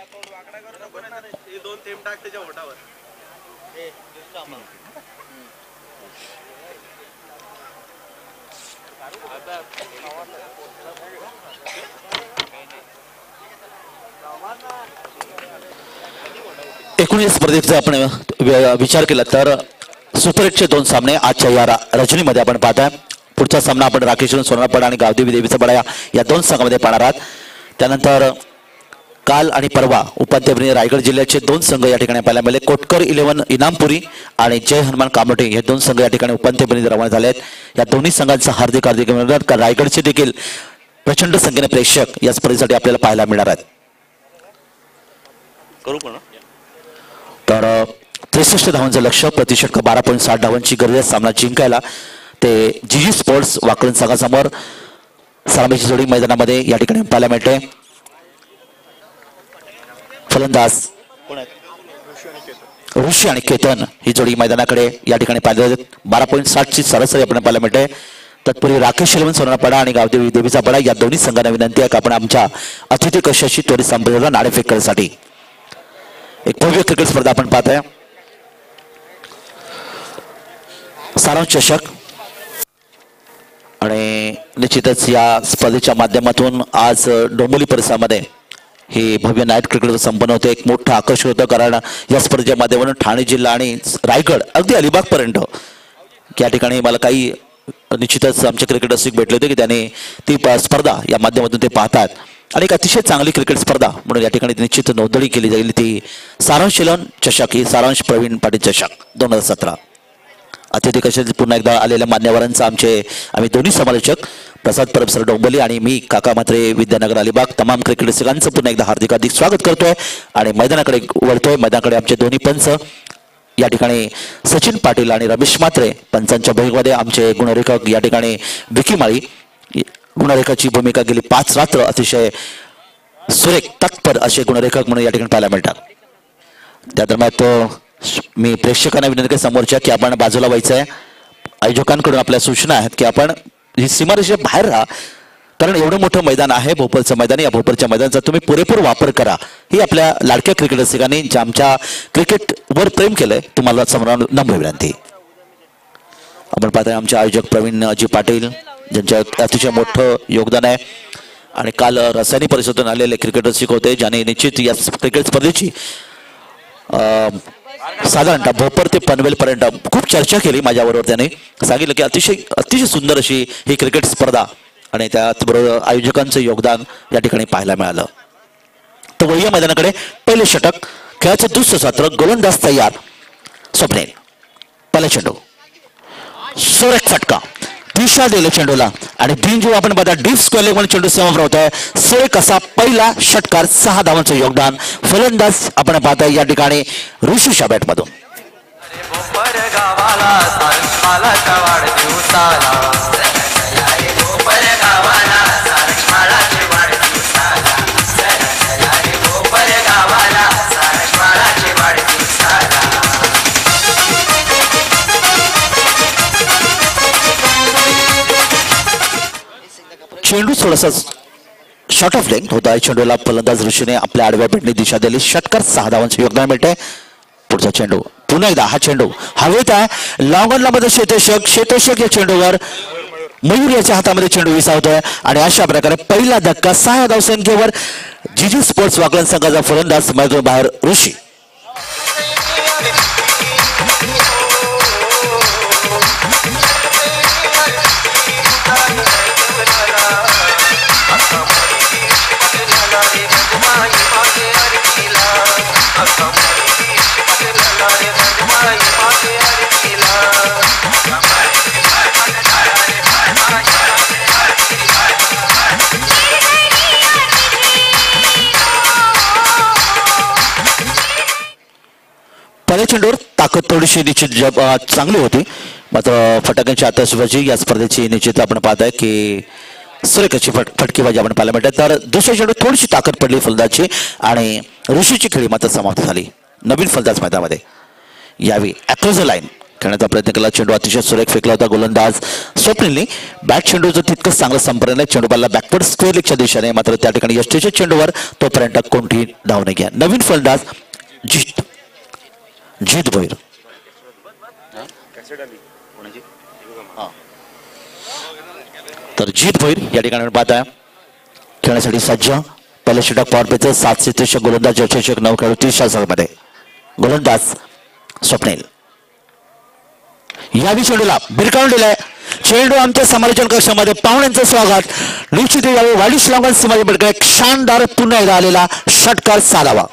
एकूण स्पर्धेचा आपण विचार केला तर सुपर 8चे 2 सामने आजच्या या रजनीमध्ये आपण पाहताय. पुढचा सामना आपण राकेश्वरन स्वर्णपाडा आणि गावदेवी देवीचा पाडा या 2 संघांमध्ये पाहणार आहात. त्यानंतर काल आणि परवा उपांत्यपूर्व रायगड जिल्ह्याचे 2 संघ या ठिकाणी पाहायला मिळाले. कोटकर 11 इनामपुरी आणि जय हनुमान कामोठे हे 2 संघ या ठिकाणी उपांत्यपूर्व रवाना झाले आहेत. या दोन्ही संघांचा हार्दिक अभिनंदन. कारण रायगडचे देखील प्रचंड संख्येने प्रेक्षक या स्पर्धेसाठी आपल्याला पाहायला मिळणार आहेत. तर 63 धावांचं लक्ष प्रति षटक 12.60 धावांची गरज आहे सामना जिंकायला. ते जीजी स्पोर्ट्स वाकलन संघासमोर सलामीची जोडी मैदानामध्ये या ठिकाणी पाहायला मिळते. फलंदाज ऋषी आणि केतन ही जोडी मैदानाकडे या ठिकाणी पाहिली जाते. 12.60 ची सरासरी आपण पाहायला मिळते. तत्पूर्वी राकेश शेलवन सोनापाडा आणि गावदेवी देवीचा पाडा या दोन्ही संघांना विनंती आहे की आपण आमच्या अतिथी कक्षाशी त्वरित संपर्क नाणेफेक करण्यासाठी. एक भव्य क्रिकेट स्पर्धा आपण पाहताय. सारांश चषक आणि निश्चितच या स्पर्धेच्या माध्यमातून आज डोंबिवली परिसरामध्ये ही भव्य नाईट क्रिकेट संपन्न होते. एक मोठं आकर्षण होतं कारण या स्पर्धेच्या माध्यमातून ठाणे जिल्हा आणि रायगड अगदी अलिबाग पर्यंत या ठिकाणी मला काही निश्चितच आमचे क्रिकेट रसिक भेटले होते की त्याने ती स्पर्धा या माध्यमातून ते पाहतात. आणि एक अतिशय चांगली क्रिकेट स्पर्धा म्हणून या ठिकाणी निश्चित नोंदणी केली जाईल. ती सारांश शेलवन चषक ही सारांश प्रवीण पाटील चषक 2017. अतिथी कशाचे पुन्हा एकदा आलेल्या मान्यवरांचा आम्ही दोन्ही समालोचक प्रसाद परब सर डोंबिवली आणि मी काका म्हात्रे विद्यानगर अलिबाग तमाम क्रिकेट रसिकांचं पुन्हा एकदा हार्दिक स्वागत करतोय आणि मैदानाकडे वळतोय. मैदानाकडे आमचे दोन्ही पंच या ठिकाणी सचिन पाटील आणि रमेश म्हात्रे. पंचांच्या भूमिकेमध्ये आमचे गुणरेखक या ठिकाणी विकी माळी. गुणरेखाची भूमिका गेली 5 रात्र अतिशय सुरेख तत्पर असे गुणरेखक म्हणून या ठिकाणी पाहायला मिळतात. त्या दरम्यान मी प्रेक्षकांना विनंती समोरच्या की आपण बाजूला व्हायचं आहे. आयोजकांकडून आपल्या सूचना आहेत की आपण ही सीमारेषे बाहेर राहा कारण एवढं मोठं मैदान आहे भोपळचं मैदान. या भोपळच्या मैदानाचा तुम्ही पुरेपूर वापर करा ही आपल्या लाडक्या क्रिकेट रसिकांनी ज्या आमच्या क्रिकेटवर प्रेम केलंय तुम्हाला समोर नम्र विनंती. आपण पाहताय आमचे आयोजक प्रवीण जी पाटील ज्यांच्या अतिशय मोठं योगदान आहे. आणि काल रसायनी परिषदेतून आलेले क्रिकेट रसिक होते ज्याने निश्चित या क्रिकेट स्पर्धेची साधारणतः भोपर ते पनवेल पर्यंत खूप चर्चा केली. माझ्याबरोबर त्याने सांगितलं की अतिशय सुंदर अशी ही क्रिकेट स्पर्धा आणि त्याचबरोबर आयोजकांचं योगदान या ठिकाणी पाहायला मिळालं. तर वळूया मैदानाकडे. पहिले षटक खेळाचं दुसरं सत्र. गोलंदाज तयार. स्वप्नील पहिला चेंडू सुरेख फटका दिशा दिले चेंडूला आणि बिनजू आपण बघा डीप स्क्वेअर म्हणून चेंडू समोर होतोय. सुरेख असा पहिला षटकार 6 धावांचं योगदान. फलंदाज आपण पाहताय या ठिकाणी ऋषीच्या बॅट मधून. चेंडू थोडासा शॉर्ट ऑफ लेग होता. चेंडूला फलंदाज ऋषीने आपल्या आडव्या बॅटने दिशा दिली. षटकार 6 धावांचे योगदान मिळते. पुढचा चेंडू पुन्हा एकदा हा चेंडू हवेत आहे. लॉंगनला मध्ये शेतोषक या चेंडूवर मयूर याच्या हातामध्ये चेंडू विसावतोय आणि अशा प्रकारे पहिला धक्का 6 धावसंख्येवर जीजी स्पोर्ट्स वाकलन संघाचा फलंदाज मैदान बाहेर ऋषी. थोडीशी निश्चित चांगली होती, मात्र फटाक्यांची आतषबाजी या स्पर्धेची निश्चित आपण पाहत आहे की सुरेखाची फटकेबाजी आपण पाहायला मिळते. तर दुसऱ्या चेंडू थोडीशी ताकद पडली फलंदाजची आणि ऋषीची खेळी मात्र समाप्त झाली. नवीन फलंदाज मैदानामध्ये यावी अक्रॉस द लाईन खेळण्याचा प्रयत्न केला. चेंडू अतिशय सुरेख फेकला होता गोलंदाज स्वप्नीलने. बॅट चेंडूचं तितकंच चांगलं संपर्क चेंडू बाला बॅकवर्ड स्क्वेअर लेगच्या दिशेने, मात्र त्या ठिकाणी यष्टीच्या चेंडूवर तोपर्यंत कोणती धाव नाही घ्या. नवीन फलंदाज जीत भोईर. तर जीत भोईर या ठिकाणी आपण पाहताय खेळण्यासाठी सज्ज. पहिल्या षटक पॉवर प्लेचं 7 क्षेत्ररक्षक गोलंदाज यशस्वी 9 खेळाडू 30 मध्ये. गोलंदाज स्वप्नील यावी चेंडूला भिरकावून दिलाय. चेंडू आमच्या समालोचन कक्षामध्ये पाहुण्यांचं स्वागत. निश्चित यावे वाडी श्रीलंकन सीमाच्या पलीकडे एक शानदार पुन्हा एकदा आलेला षटकार साधावा.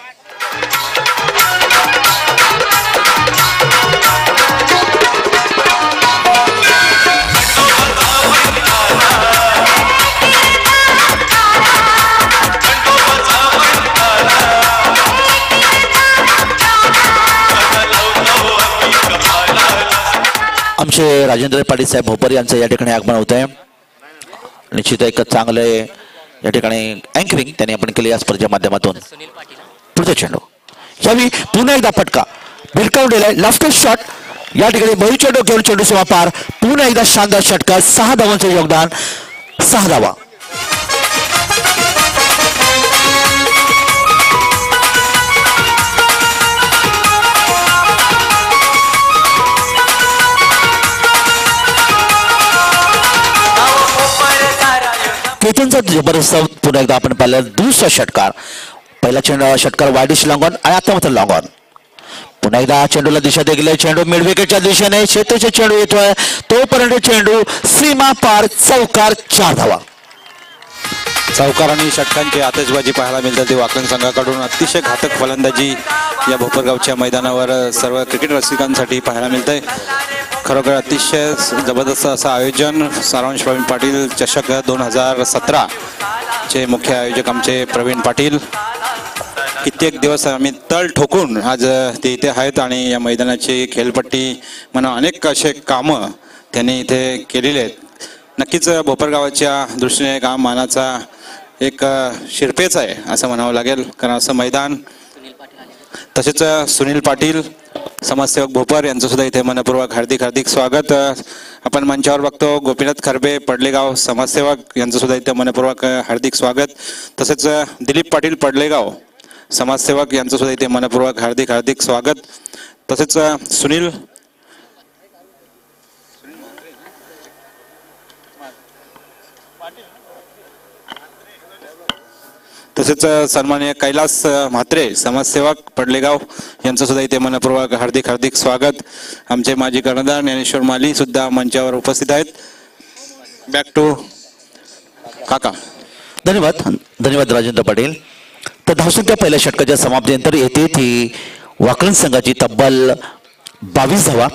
आमचे राजेंद्र पाटील साहेब भोपर यांचं या ठिकाणी आगमन होत आहे. निश्चित एक चांगले या ठिकाणी अँकरिंग त्यांनी आपण केले या स्पर्धेच्या माध्यमातून. पुढचा चेंडू यावी पुन्हा एकदा फटका भिरकावून दिलाय. लेफ्ट शॉट या ठिकाणी बहु चेंडू घेऊन चेंडू सीमा पार. पुन्हा एकदा शानदार षटकार. 6 धावांचं योगदान. 6 धावा. केतनचा जबरदस्त पुन्हा एकदा आपण पाहिलं दुसरा षटकार. पहिला षटकार वाडी श्रीलंकन आणि आता मात्र लॉंग ऑन. पुन्हा एकदा चेंडूला दिशा दिली. चेंडू मिड विकेटच्या दिशेने शेतीचा चेंडू येतोय तोपर्यंत चेंडू सीमा पार. चौकार. 4 धावा. चौकार आणि षटकांची आतषबाजी पाहायला मिळते ती वाकलन संघाकडून. अतिशय घातक फलंदाजी या भोपरगावच्या मैदानावर सर्व क्रिकेट रसिकांसाठी पाहायला मिळते. खरोखर अतिशय जबरदस्त असं आयोजन. सारांश प्रवीण पाटील चषक 2017 चे मुख्य आयोजक आमचे प्रवीण पाटील. कित्येक दिवस आम्ही तळ ठोकून आज ते इथे आहेत आणि या मैदानाची खेळपट्टी म्हणून अनेक असे कामं त्यांनी इथे केलेले आहेत. नक्कीच भोपरगावाच्या दृष्टीने काम मानाचा एक शिरपेच आहे असं म्हणावं लागेल, कारण असं मैदान. तसेच सुनील पाटील समाजसेवक भोपर यांचं सुद्धा इथे मनपूर्वक हार्दिक स्वागत. आपण मंचावर बघतो गोपीनाथ खरबे पडलेगाव समाजसेवक यांचं सुद्धा इथे मनपूर्वक हार्दिक स्वागत. तसेच दिलीप पाटील पडलेगाव समाजसेवक यांचं सुद्धा इथे मनपूर्वक हार्दिक स्वागत. तसेच सुनील तसेच सन्माननीय कैलास म्हात्रे समाजसेवक पडलेगाव यांचं सुद्धा इथे मनपूर्वक हार्दिक स्वागत. आमचे माजी कर्णधार ज्ञानेश्वर माली सुद्धा मंचावर उपस्थित आहेत. बॅक टू काका. धन्यवाद राजेंद्र पाटील. तर धावसंख्या पहिल्या षटकाच्या समाप्तीनंतर येते ती वाकलन संघाची तब्बल 22 धावा.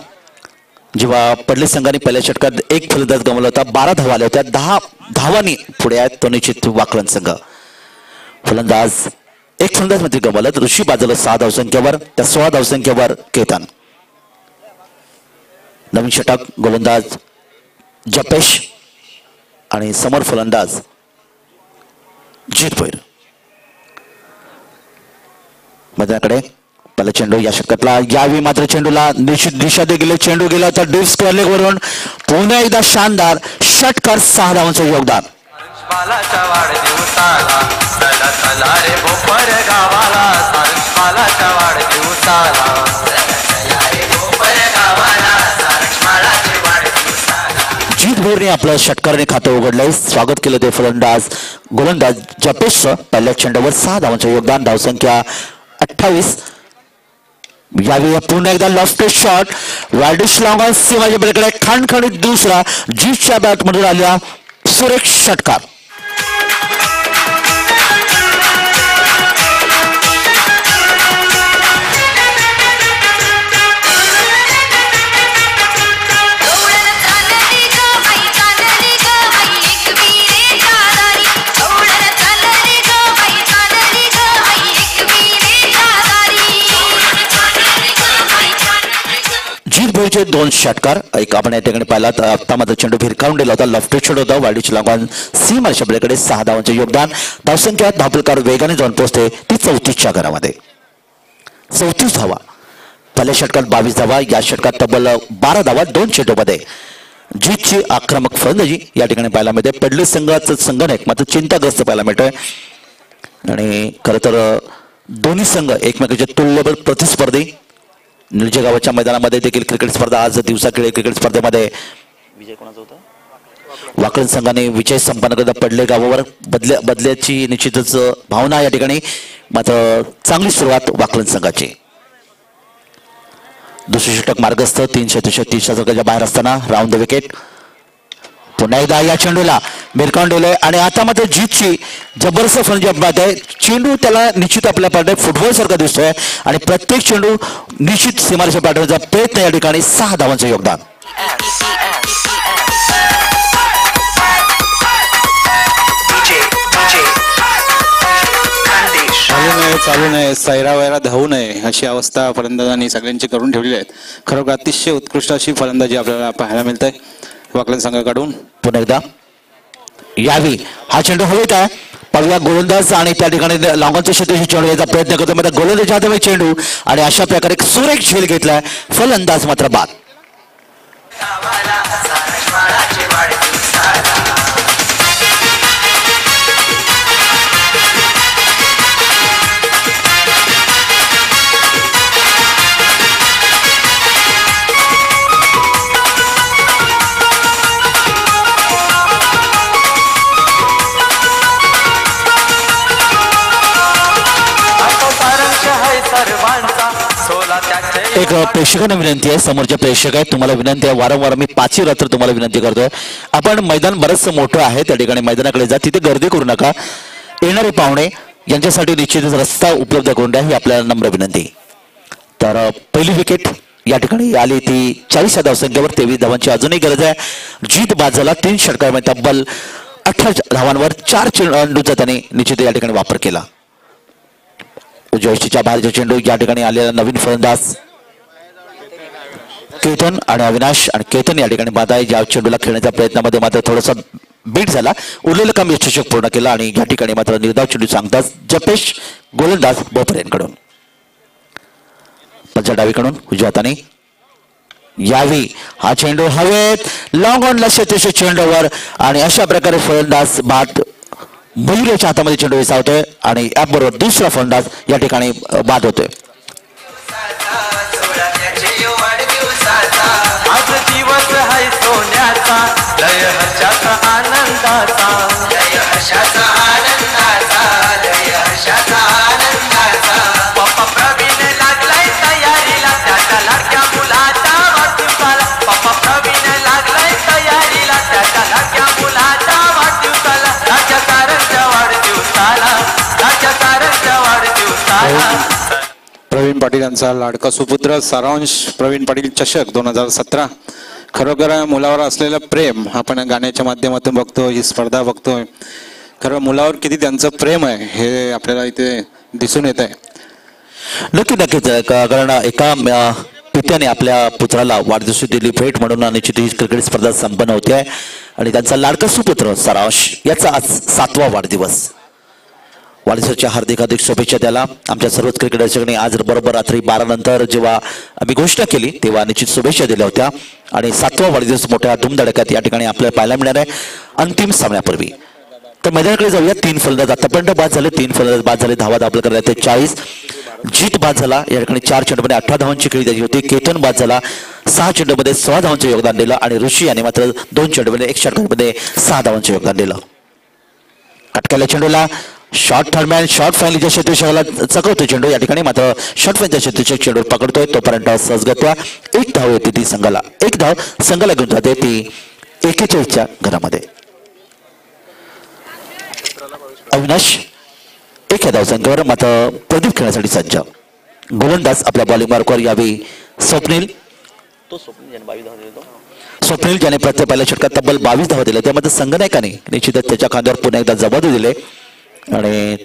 जेव्हा पडले संघाने पहिल्या षटकात एक फलंदाज गमावला होता, 12 धावा आल्या होत्या. 10 धावांनी पुढे आहेत तो निश्चित वाकलन संघ. फलंदाज एक फलंदाज मध्ये गमावला. ऋषी बाजूला 6 धावसंख्येवर, त्या 16 धावसंख्येवर केतन. नवीन षटक गोलंदाज जपेश आणि समोर फलंदाज जीत भोईर. मैदानाकडे पहिला चेंडू या षटकातला. यावी मात्र चेंडूला निश्चित दिशा गेले. चेंडू गेला तर डीप स्क्वेअर लेग वरून पुन्हा एकदा शानदार षटकार. 6 धावांचं योगदान. बालाच्या वाढदिवसाला चला चला रे भोपर गावाला. बालाच्या वाढदिवसाला चला रे भोपर गावाला. बालाच्या वाढदिवसाला. जीत भोईरने आपलं षटकाराने खातं उघडलंय. स्वागत केलं ते फलंदाज गोलंदाज जपेशचं. पहिल्या चेंडूवर 6 धावांचं योगदान. धावसंख्या 28. यावेळी पुन्हा एकदा लेफ्ट शॉट. वाडी श्रीलंकन सीमाच्या पलीकडे खणखणीत दुसरा. जीतच्या बॅटमधून आल्या सुरेख षटकार. धावांचे 2 षटकार एक आपण या ठिकाणी पाहिला आता मात्र चेंडू भिरकावून दिला होता लॉफ्टेड शॉट होता वाडीची लागून सीमा शब्दाकडे 6 धावांचे योगदान धावसंख्या धावपलकार वेगाने जाऊन पोहोचते ती 34च्या घरामध्ये 34 धावा पहिल्या षटकात 22 धावा या षटकात तब्बल 12 धावा 2 चेंडूमध्ये जीतची आक्रमक फलंदाजी या ठिकाणी पाहायला मिळते पडले संघाचं संघनायक मात्र चिंताग्रस्त पाहायला मिळतोय आणि खरं तर दोन्ही संघ एकमेकांचे तुल्यबळ प्रतिस्पर्धी निळजे गावाच्या मैदानामध्ये देखील क्रिकेट स्पर्धा आज दिवसा खेळ क्रिकेट स्पर्धेमध्ये विजय कोणाचा होता वाकलन संघाने विजय संपन्न करता पडले गावावर बदल्याची निश्चितच भावना या ठिकाणी मात्र चांगली सुरुवात वाकलन संघाची दुसरे षटक मार्गस्थ 330 षटकाच्या बाहेर असताना राऊंड द विकेट पुन्हा एकदा या चेंडूला मिरकावून दिले आणि आता मात्र जीतची जबरदस्त फलंदाजी बाद आहे चेंडू त्याला निश्चित आपल्या पाठे फुटबॉल सारखा दिसतोय आणि प्रत्येक चेंडू निश्चित सीमारेषा पाठवण्याचा प्रयत्न या ठिकाणी 6 धावांचं योगदान चालू नये सैरा वैरा धावू नये अशी अवस्था फलंदाजांनी सगळ्यांची करून ठेवलेली आहेत खरोखर अतिशय उत्कृष्ट अशी फलंदाजी आपल्याला पाहायला मिळते वाकलन संघाकडून पुन्हा एकदा यावी हा चेंडू हवेत आहे पाहूया गोलंदाज आणि त्या ठिकाणी लॉंगॉनच्या क्षेत्राशी चेंडू यायचा प्रयत्न करतो मात्र गोलंदाज हातामध्ये चेंडू आणि अशा प्रकारे एक सुरेख झेल घेतलाय फलंदाज मात्र बाद एक प्रेक्षकांना विनंती आहे समोरच्या प्रेक्षक आहे तुम्हाला विनंती आहे वारंवार मी 5 रात्र तुम्हाला विनंती करतोय आपण मैदान बरंच मोठं आहे त्या ठिकाणी मैदानाकडे जा तिथे गर्दी करू नका येणारे पाहुणे यांच्यासाठी निश्चितच रस्ता उपलब्ध करून द्या ही आपल्याला नम्र विनंती तर पहिली विकेट या ठिकाणी आली ती 40 धावसंख्येवर 23 धावांची अजूनही गरज आहे जीत बाद झाला 3 षटकांमध्ये तब्बल 18 धावांवर 4 चेंडूचा त्याने निश्चित या ठिकाणी वापर केला उजव्या बाहेरचा चेंडू या ठिकाणी आलेला नवीन फलंदाज केतन आणि अविनाश आणि केतन या ठिकाणी बाद आहे ज्या चेंडूला खेळण्याच्या प्रयत्नामध्ये मात्र थोडासा बीट झाला उरलेलं काम यशस्वी पूर्ण केलं आणि या ठिकाणी मात्र निर्धाव चेंडू सांगताच जपेश गोलंदाज बोपरेंकडून पंचा डावीकडून उजव्या हाताने यावी हा चेंडू हवेत लॉंग ऑन लक्ष चेंडूवर आणि अशा प्रकारे फलंदाज बाद मयुरेच्या हातामध्ये चेंडू विसावतोय आणि याबरोबर दुसरा फलंदाज या ठिकाणी बाद होतोय आज दिवस हाय सोन्याचा लय हर्षाचा आनंदाचा लय हर्षाचा आनंदाचा लय हर्षाचा आनंदाचा पप्पा प्रवीण लागलाय तयारीला त्याच्या लाडक्या मुलाचा वाढदिवसाला पप्पा प्रवीण लागलाय तयारीला त्याच्या लाडक्या मुलाचा वाढदिवसाला राजा कारंच्या वाढदिवसाला राजा कारंच्या वाढदिवसाला प्रवीण पाटील यांचा लाडका सुपुत्र सारांश प्रवीण पाटील चषक 2017 खरोखर मुलावर असलेलं प्रेम आपण गाण्याच्या माध्यमातून बघतो ही स्पर्धा बघतोय खरं मुलावर किती त्यांचं प्रेम आहे हे आपल्याला इथे दिसून येत आहे नक्कीच कारण एका पित्याने आपल्या पुत्राला वाढदिवशी दिली भेट म्हणून निश्चित ही क्रिकेट स्पर्धा संपन्न होते आहे आणि त्यांचा लाडका सुपुत्र सारांश याचा आज 7वा वाढदिवस वाढदिवसाच्या हार्दिक शुभेच्छा त्याला आमच्या सर्वच क्रिकेट रसिकांनी आज बरोबर रात्री 12 नंतर जेव्हा आम्ही घोषणा केली तेव्हा निश्चित शुभेच्छा दिल्या होत्या आणि 7वा वाढदिवस मोठ्या धूमधडक्यात या ठिकाणी आपल्याला पाहायला मिळणार आहे अंतिम सामन्यापूर्वी तर मैदानाकडे जाऊया 3 फलंदाज आतापर्यंत बाद झाले 3 फलंदाज बाद झाले धावा दाखल करण्यात 40 जीत बाद झाला या ठिकाणी 4 चेंडूमध्ये 18 धावांची खेळी त्याची होती केतन बाद झाला 6 चेंडूमध्ये 16 धावांचं योगदान दिलं आणि ऋषी याने मात्र 2 चेंडूमध्ये 1 षटकामध्ये 6 धावांचं योगदान दिलं अटकायला चेंडूला शॉर्ट थर्डमॅन शॉर्ट फायनलीच्या क्षेत्रक्षकाला चकवतो चेंडू या ठिकाणी मात्र शॉर्ट फायनच्या क्षेत्रक्षक चेंडू पकडतोय तोपर्यंत सहजगत्या 1 धाव येते ती संघाला 1 धाव संघाला घेऊन जाते ती 41च्या घरामध्ये अविनाश 1 धाव संख्येवर मात्र प्रदीप खेळण्यासाठी सज्ज गोलंदाज आपल्या बॉलिंग मार्कवर यावी स्वप्नील ज्याने प्रत्येक पहिल्या षटकात तब्बल 22 धावा दिल्या त्यामध्ये संघनायकाने निश्चितच त्याच्या खांद्यावर पुन्हा एकदा जबाबदारी दिले आणि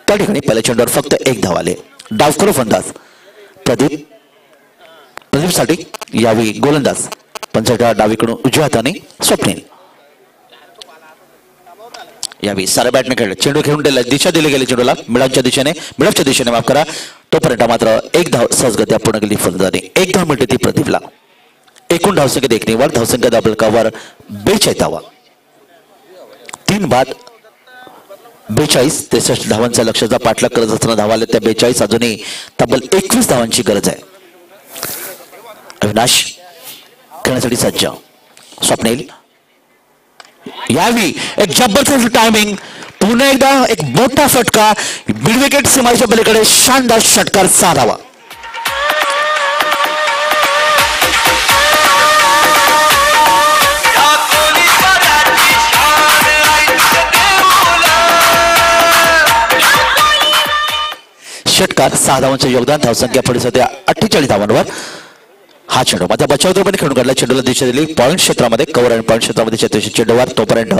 त्या ठिकाणी पहिल्या चेंडूवर फक्त 1 धाव आले डावखोर फलंदाज प्रदीपसाठी यावेळी गोलंदाज पंचायत डावीकडून उजव्या हाताने स्वप्नील. यावेळी सारा बॅटने खेळले, चेंडू खेळून दिशा दिली गेली चेंडूला मिळवच्या दिशेने माफ करा. तोपर्यंत मात्र एक धाव सहजगत्या पूर्ण केली फलंदाजी. एक धाव मिळते ती प्रदीपला. एकूण धावसंख्येत एक निवाड, धावसंख्येत आपल्या कावर 42 धावा. 3 बाद 42 63 धावांचा लक्ष्याचा पाठलाग करत असताना धावा आल्या त्या 42. अजूनही तब्बल 21 धावांची गरज आहे. अविनाश खेळण्यासाठी सज्ज. स्वप्नील यावेळी एक जबरदस्त टायमिंग, पुन्हा एकदा एक मोठा फटका, मिड विकेट सीमाच्या पलीकडे शानदार षटकार, 6 धावा. षटकार 6 धावांचे योगदान. धावसंख्या पुढे सध्या 48 धावांवर. हा चेंडू मात्र बचावपणे खेळून काढला, चेंडूला दिशा दिली पॉईंट क्षेत्रामध्ये, कव्हर आणि पॉईंट क्षेत्रामध्ये चेतोशी चेंडूवर. तोपर्यंत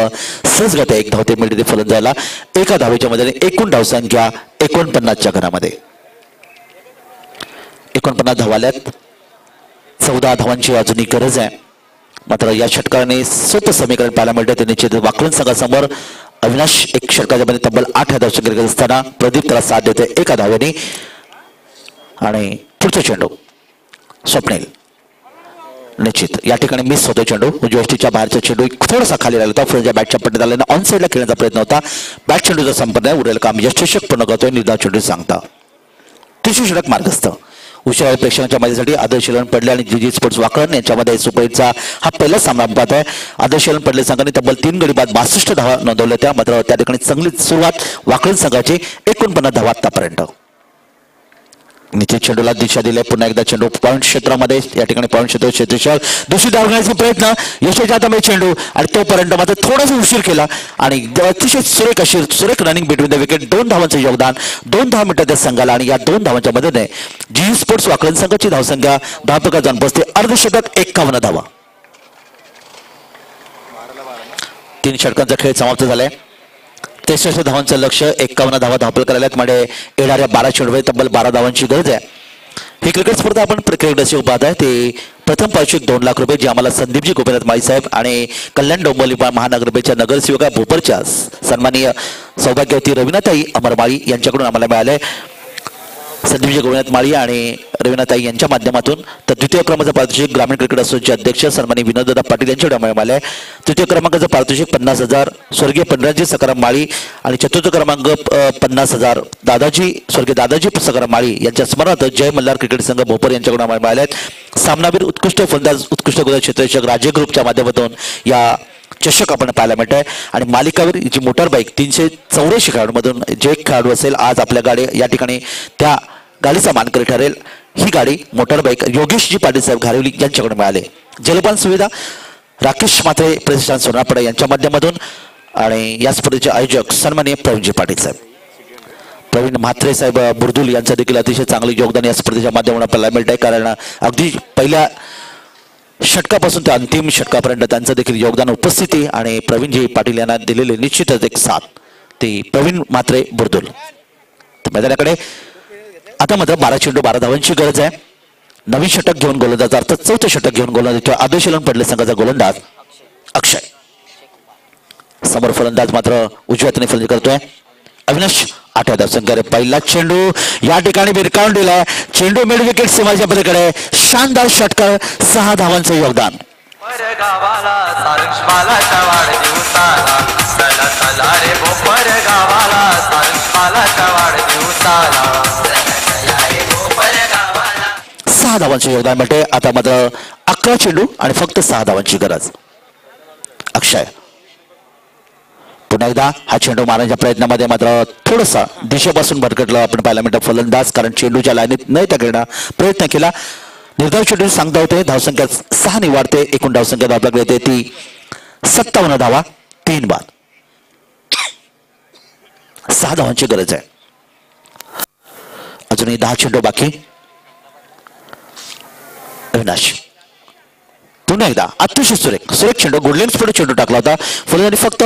सहजगत्या एक धावते मिळते फलंदाजाला. एका धावेच्या मध्ये एकूण धावसंख्या 49च्या घरामध्ये. 49 धावाल्यात. 14 धावांची अजूनही गरज आहे. मात्र या षटकाराने सोपं समीकरण पाहायला मिळतं. ते निश्चित वाकलन संघासमोर अविनाश एक षटकाच्या मध्ये तब्बल 8 धावसंख्या गरज असताना प्रदीप त्याला साथ देते एका धावेने. आणि पुढचा चेंडू स्वप्नील निश्चित या ठिकाणी मिस होतो चेंडू. उजव्या बाहेरचा चेंडू थोडासा खाली राहिला होता. फुलच्या बॅटच्या पट्ट्यात आल्याने ऑन साईडला खेळण्याचा प्रयत्न होता. बॅट चेंडूचा संपर्क आहे. उरेल काम यशस्वी पूर्ण करतोय निर्धाव चेंडू सांगता. तिसरी षटक मार्गस्थ. उशिरा प्रेक्षकांच्या मदतीसाठी आदर्श एलन पडले आणि जी स्पोर्ट्स वाकळण यांच्यामध्ये सुपरहिटचा हा पहिला सामना पाहत आहे. आदर्श एलन पडले संघाने तब्बल 3 गडी बाद 62 धावा नोंदवल्या त्या. मात्र त्या ठिकाणी चांगली सुरुवात वाकळण संघाची. 49 धावा आतापर्यंत. निश्चित चेंडूला दिशा दिली. पुन्हा एकदा चेंडू पॉईंट क्षेत्रामध्ये, या ठिकाणी पॉईंट क्षेत्र क्षेत्रशर दुसरी धाव घेण्याचा प्रयत्न यशस्वी आता चेंडू. आणि तोपर्यंत मात्र थोडासा उशीर केला आणि अतिशय सुरेख रनिंग बिटवीन द विकेट. 2 धावांचं योगदान, 2 धावा मिळतात त्या संघाला. आणि या 2 धावांच्या मदतीने जी स्पोर्ट्स वाकळण संघाची धावसंख्या धावपका जाऊन पोहोचते अर्धशतक 51 धावा. 3 षटकांचा खेळ समाप्त झालाय. 63 धावांचं लक्ष, 51 धावा धावपल करायला मध्ये येणाऱ्या 12 चेंडूवर तब्बल 12 धावांची गरज आहे. ही क्रिकेट स्पर्धा आपण क्रिकेट पाहत आहे. ते प्रथम पारितोषिक 2 लाख रुपये जे आम्हाला संदीपजी गोपीनाथ माळी साहेब आणि कल्याण डोंबिवली महानगरपालिकेच्या नगरसेविका भोपरच्या सन्माननीय सौभाग्यवती रवीनाताई अमरमाळी यांच्याकडून आम्हाला मिळाले. संदीपजी गोपीनाथ माळी आणि रवीनाताई यांच्या माध्यमातून. तर द्वितीय क्रमांकाचं पारितोषिक ग्रामीण क्रिकेट असोसिएशनचे अध्यक्ष सन्माननीय विनोददादा पाटील यांच्याकडे मिळाले. तृतीय क्रमांकाचं पारितोषिक 50,000 स्वर्गीय पंडितजी सकाराम माळी आणि चतुर्थ क्रमांक 50,000 स्वर्गीय दादाजी सकाराम माळी यांच्या स्मरणार्थ जय मल्हार क्रिकेट संघ भोपर यांच्याकडून आम्हाला मिळाले आहेत. सामनावीर उत्कृष्ट फलंदाज उत्कृष्ट गोलंदाज क्षेत्ररक्षक राजे ग्रुपच्या माध्यमातून या चषक आपण पाहायला मिळत आहे. आणि मालिकावीर जी मोटार बाईक 384 खेळाडूंमधून जे खेळाडू असेल आज आपल्या गाडी या ठिकाणी त्या गाडीचा मानकरी ठरेल. ही गाडी मोटार बाईक योगेशजी पाटील साहेब घारिवली यांच्याकडून मिळाले. जलपान सुविधा राकेश मात्रे प्रतिष्ठान सोनारपाडा यांच्या माध्यमातून. आणि या स्पर्धेचे आयोजक सन्माननीय प्रवीणजी पाटील साहेब. प्रवीण म्हात्रे साहेब बुर्दुल यांचं देखील अतिशय चांगले योगदान या स्पर्धेच्या माध्यमातून आपल्याला मिळत आहे. कारण अगदी पहिल्या षटकापासून ते अंतिम षटकापर्यंत त्यांचं देखील योगदान उपस्थिती आणि प्रवीणजी पाटील यांना दिलेले निश्चितच एक साथ ते प्रवीण म्हात्रे बुर्दुल. तर मैदानाकडे आता मात्र 12 चेंडू 12 धावांची गरज आहे. नवीन षटक घेऊन गोलंदाज अर्थात 4थं षटक घेऊन गोलंदाज आदर्श एलन पडले संघाचा गोलंदाज अक्षय. समोर फलंदाज मात्र उजव्या हाताने फलंदाजी करतोय अविनाश. 8व्या धावसंख्येने पहिला चेंडू या ठिकाणी भिरकावून दिलाय. चेंडू मिड विकेट सीमाच्या पलीकडे शानदार षटकार 6 धावांचं योगदान. सहा धावांचे योगदान मिळते. आता मात्र 11 चेंडू आणि फक्त 6 धावांची गरज. अक्षय पुन्हा एकदा हा चेंडू मारण्याच्या प्रयत्नामध्ये मात्र थोडासा दिशेपासून भरकटला आपण पाहायला मिळतं फलंदाज. कारण चेंडूच्या लाईनीत न घेण्याचा प्रयत्न केला. निर्धाव चेंडू सांगता होते. धावसंख्या 6 ने वाढते. एकूण धावसंख्या आपल्याकडे येते ती 57 धावा 3 बाद. 6 धावांची गरज आहे. अजूनही 10 चेंडू बाकी. अविनाश पुन्हा एकदा अतिशय सुरेख चेंडू गुडलेन्स पुढे चेंडू टाकला होता. फलंदाजाने फक्त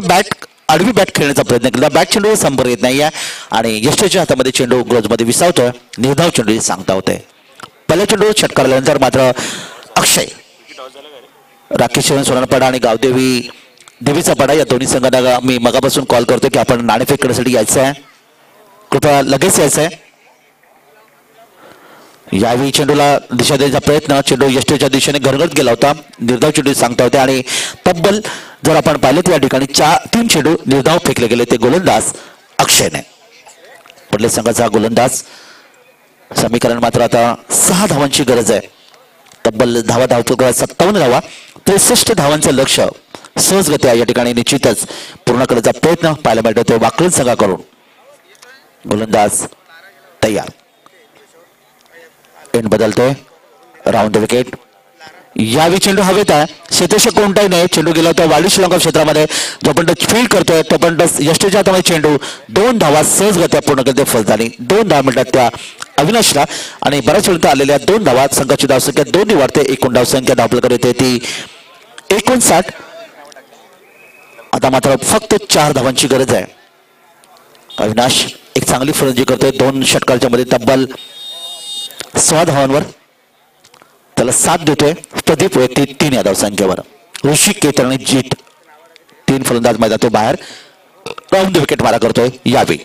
आडवी बॅट खेळण्याचा प्रयत्न केला. बॅट चेंडू संपर्क येत नाहीये आणि यष्टीच्या हातामध्ये चेंडू ग्लोव्हमध्ये विसावतोय. निर्धाव चेंडू सांगता होते. पहिल्या चेंडू षटकार आल्यानंतर मात्र अक्षय, राकेश सोनारपाडा आणि गावदेवी देवीचा पाडा या दोन्ही संघांना मी मगापासून कॉल करतो की आपण नाणेफेक करण्यासाठी यायचं आहे, कृपया लगेच यायचं आहे. यावेळी चेंडूला दिशा देण्याचा प्रयत्न, चेंडू यष्टीच्या दिशेने घरगत गेला होता, निर्धाव चेंडू सांगता होते आणि तब्बल जर आपण पाहिलं तर या ठिकाणी 3 चेंडू निर्धाव फेकले गेले. ते गोलंदाज अक्षयने, पडले संघाचा गोलंदाज. समीकरण मात्र आता 6 धावांची गरज आहे. तब्बल धावा धावतो 57 धावा, 63 धावांचं लक्ष सहजगत्या या ठिकाणी निश्चितच पूर्ण करण्याचा प्रयत्न पाहायला मिळतो ते वाकलन संघाकडून. गोलंदाज तयार, एंड बदलतोय, राऊंड द विकेट. यावेळी चेंडू हवेत आहे, क्षेत्ररक्षक कोणताही नाही. चेंडू गेला होता वाडी श्रीलंका क्षेत्रामध्ये, जोपर्यंत फील्ड करतोय तोपर्यंत यष्टीच्या हातामध्ये चेंडू 2 धावा सहजगत्या पूर्ण करते फलदानी. 2 धावा मिळतात त्या अविनाशला आणि बऱ्याच वेळेत आलेल्या 2 धावा संघाची धावसंख्या 2 वाढते. एकूण धावसंख्या धावपल येते ती 59. आता मात्र फक्त 4 धावांची गरज आहे. अविनाश एक चांगली फलंदाजी करतोय, 2 षटकांच्या मध्ये तब्बल 16 धावांवर त्याला साथ देतोय. प्रदीप व्यक्ती 3 या धावसंख्येवर. ऋषिक केतन जीत 3 फलंदाज मैदानातून बाहेर, राऊंड विकेट मारा करतोय. यावेळी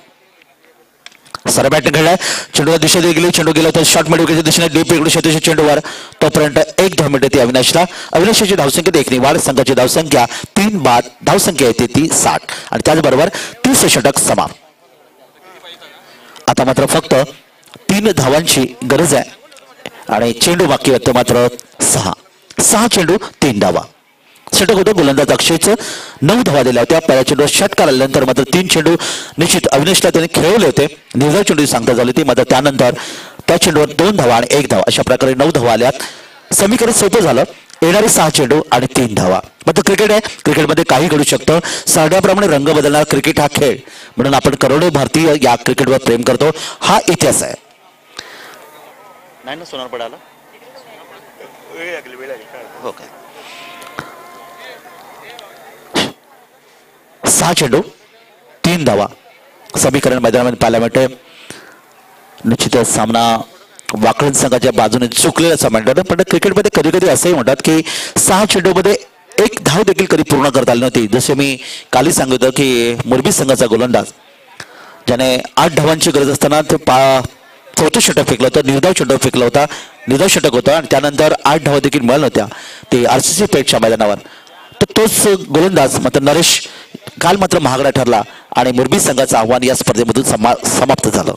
सरळ बॅटिंग खेळलाय, चेंडूला दिशा दिली गेली, चेंडू गेला तर शॉर्ट मिड विकेटच्या दिशेने डीप इकडे क्षेत्ररक्षक चेंडूवर, तोपर्यंत 1 धाव मिळते अविनाशला. अविनाशाची धावसंख्येत 1 वाढ, संघाची धावसंख्या 3 बाद, धावसंख्या येते ती 60 आणि त्याचबरोबर 30 षटक समाप्त. आता मात्र फक्त 3 धावांची गरज आहे आणि चेंडू बाकी होतं मात्र 6 चेंडू 3 धावा. षटक होतं गोलंदाज अक्षयचं, 9 धावा दिल्या होत्या. पहिल्या चेंडू षटकार आल्यानंतर मात्र 3 चेंडू निश्चित अविनाशला त्यांनी खेळवले होते. निर्धाव चेंडू सांगता झाली ती, मात्र त्यानंतर त्या चेंडूवर 2 धावा आणि 1 धावा अशा प्रकारे 9 धावा आल्यात. समीकरण सोपं झालं. येणारे 6 चेंडू आणि 3 धावा. मात्र क्रिकेट आहे, क्रिकेटमध्ये काही घडू शकतं. साड्याप्रमाणे रंग बदलणार क्रिकेट हा खेळ, म्हणून आपण करोडो भारतीय या क्रिकेटवर प्रेम करतो. हा इतिहास आहे. नाही ना सोनार पडाला हो काय. 6 चेंडू 3 धावा समीकरण मैदानामध्ये पाहायला मिळते. निश्चितच सामना वाकलन संघाच्या बाजूने चुकलेला सामना, पण क्रिकेटमध्ये कधी कधी असंही म्हणतात की 6 चेंडूमध्ये 1 धाव देखील कधी पूर्ण करता आली नव्हती. जसे मी काली सांगितलं की मोरबी संघाचा गोलंदाज ज्याने 8 धावांची गरज असताना ते 4थं षटक फेकलं होतं, निर्धाव षटक फेकलं होता, निर्धाव षटक होतं आणि त्यानंतर 8 धावा देखील मिळाल्या होत्या ते RCC पेठच्या मैदानावर. तर तोच गोलंदाज मात्र नरेश काल मात्र महागडा ठरला आणि मोरबी संघाचं आव्हान या स्पर्धेमधून समाप्त झालं.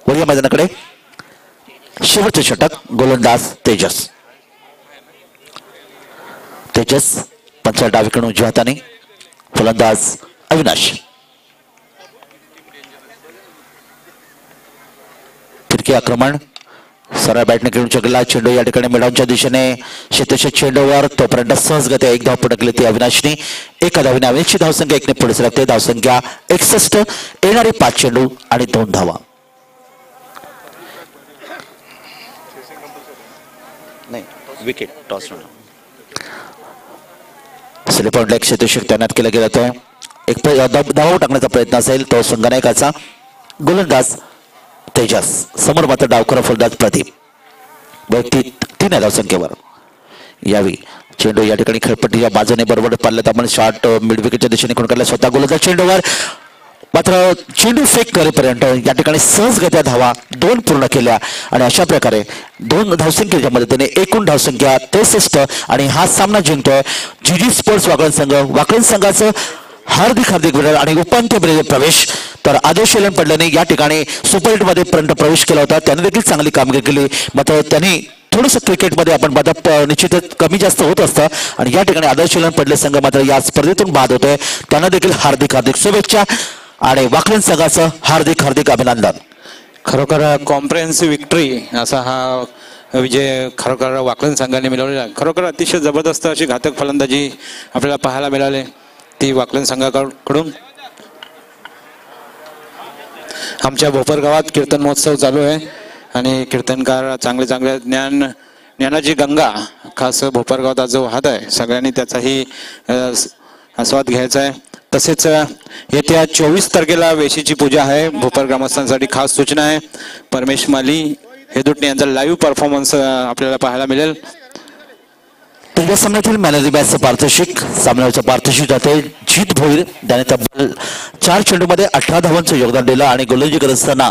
वरील मैदानाकडे शेवटचे षटक गोलंदाज तेजस 5 डावीकडून उजव्या हाताने, फलंदाज अविनाश. फिरकी आक्रमण, सरळ बॅटने खेळून शकलेला चेंडू या ठिकाणी मिडॉनच्या दिशेने क्षेत्ररक्षक चेंडूवर, तोपर्यंत सहजगत्या 1 धाव पटकली ती अविनाशने. 1 धावेने अविनाशची धावसंख्या 1 ने पुढे सरकते. धावसंख्या 61. येणारे 5 चेंडू आणि 2 धावा. नाही विकेट टॉस पॉइंटला क्षेत्ररक्षक तैनात केला गेला होता. एक धावा टाकण्याचा प्रयत्न असेल तो संघनायकाचा. गोलंदाज तेजस समोर मात्र डावकर फलंदाज प्रदीप व्यक्ती 3 धावसंख्येवर. यावेळी चेंडू या ठिकाणी खेळपट्टीच्या बाजूने बरोबर पाडल्यात आपण. शॉट मिड विकेटच्या दिशेने कोण काढला, स्वतः गोलंदाज चेंडूवर, मात्र चेंडू फेक करेपर्यंत या ठिकाणी सहजगत्या धावा 2 पूर्ण केल्या आणि अशा प्रकारे 2 धावसंख्येच्या मदतीने एकूण धावसंख्या 63 आणि हा सामना जिंकतोय GG स्पोर्ट्स वाकलन संघ. वाकलन संघाचं हार्दिक विजय आणि उपांत्य प्रवेश. तर आदेश एलन पडल्याने या ठिकाणी सुपर 8 मध्ये पर्यंत प्रवेश केला होता. त्याने देखील चांगली कामगिरी केली, मात्र त्यांनी थोडंसं क्रिकेटमध्ये आपण बदल निश्चितच कमी जास्त होत असतं आणि या ठिकाणी आदर्श एलन पडले संघ मात्र या स्पर्धेतून बाद होतोय. त्यांना देखील हार्दिक शुभेच्छा आणि वाकलन संघाचं हार्दिक अभिनंदन. खरोखर कॉम्प्रेहेन्सिव्ह विक्टरी असा हा विजय खरोखर वाकलन संघाने मिळवलेला. खरोखर अतिशय जबरदस्त अशी घातक फलंदाजी आपल्याला पाहायला मिळाली ती वाकलन संघाकडून. आमच्या भोपर गावात कीर्तन महोत्सव चालू आहे आणि कीर्तनकार चांगले ज्ञानाची गंगा खास भोपर गावात आज वाहत आहे. सगळ्यांनी त्याचाही आस्वाद घ्यायचा आहे. तसेच येत्या 24 तारखेला वेशीची पूजा आहे. भोपर ग्रामस्थांसाठी खास सूचना आहे. परमेश माली हेदुटणे यांचा लाईव्ह परफॉर्मन्स आपल्याला पाहायला मिळेल. पहिल्या सामन्यातील मॅन ऑफ द मॅचचं पारितोषिक सामन्याचं पारितोषिक जाते जीत भोईर. त्याने तब्बल 4 चेंडूमध्ये 18 धावांचं योगदान दिलं आणि गोलंदाजी करत असताना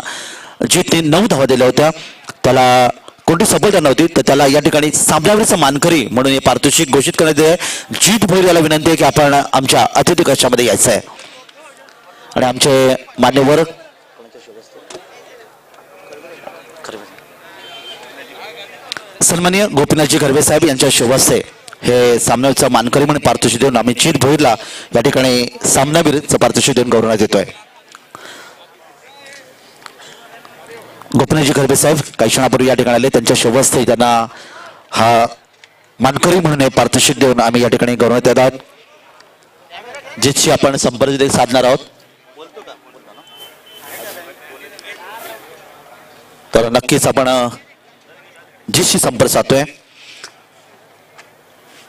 जीतने 9 धावा दिल्या होत्या. त्याला कोणती सफलता नव्हती, तर त्याला या ठिकाणी सामन्यावरचा मानकरी म्हणून हे पारितोषिक घोषित करण्यात येते. जीत भोईर याला विनंती आहे की आपण आमच्या अतिथी कक्षामध्ये यायचं आहे आणि आमचे मान्यवर सन्माननीय गोपीनाथजी खरवे साहेब यांच्या शुभहस्ते हे सामन्याचा मानकरी म्हणून पारितोषिक देऊन आम्ही जीत भोईरला या ठिकाणी सामनावीरचं पारितोषिक देऊन गौरवण्यात येतोय. गोपीनाथजी खरवे साहेब काही क्षणापूर्वी या ठिकाणी आले. त्यांच्या शुभहस्ते त्यांना हा मानकरी म्हणून हे पारितोषिक देऊन आम्ही या ठिकाणी गौरवण्यात येत आहोत. जितशी आपण संपर्क साधणार आहोत, तर नक्कीच आपण जितशी संपर्क साधतोय.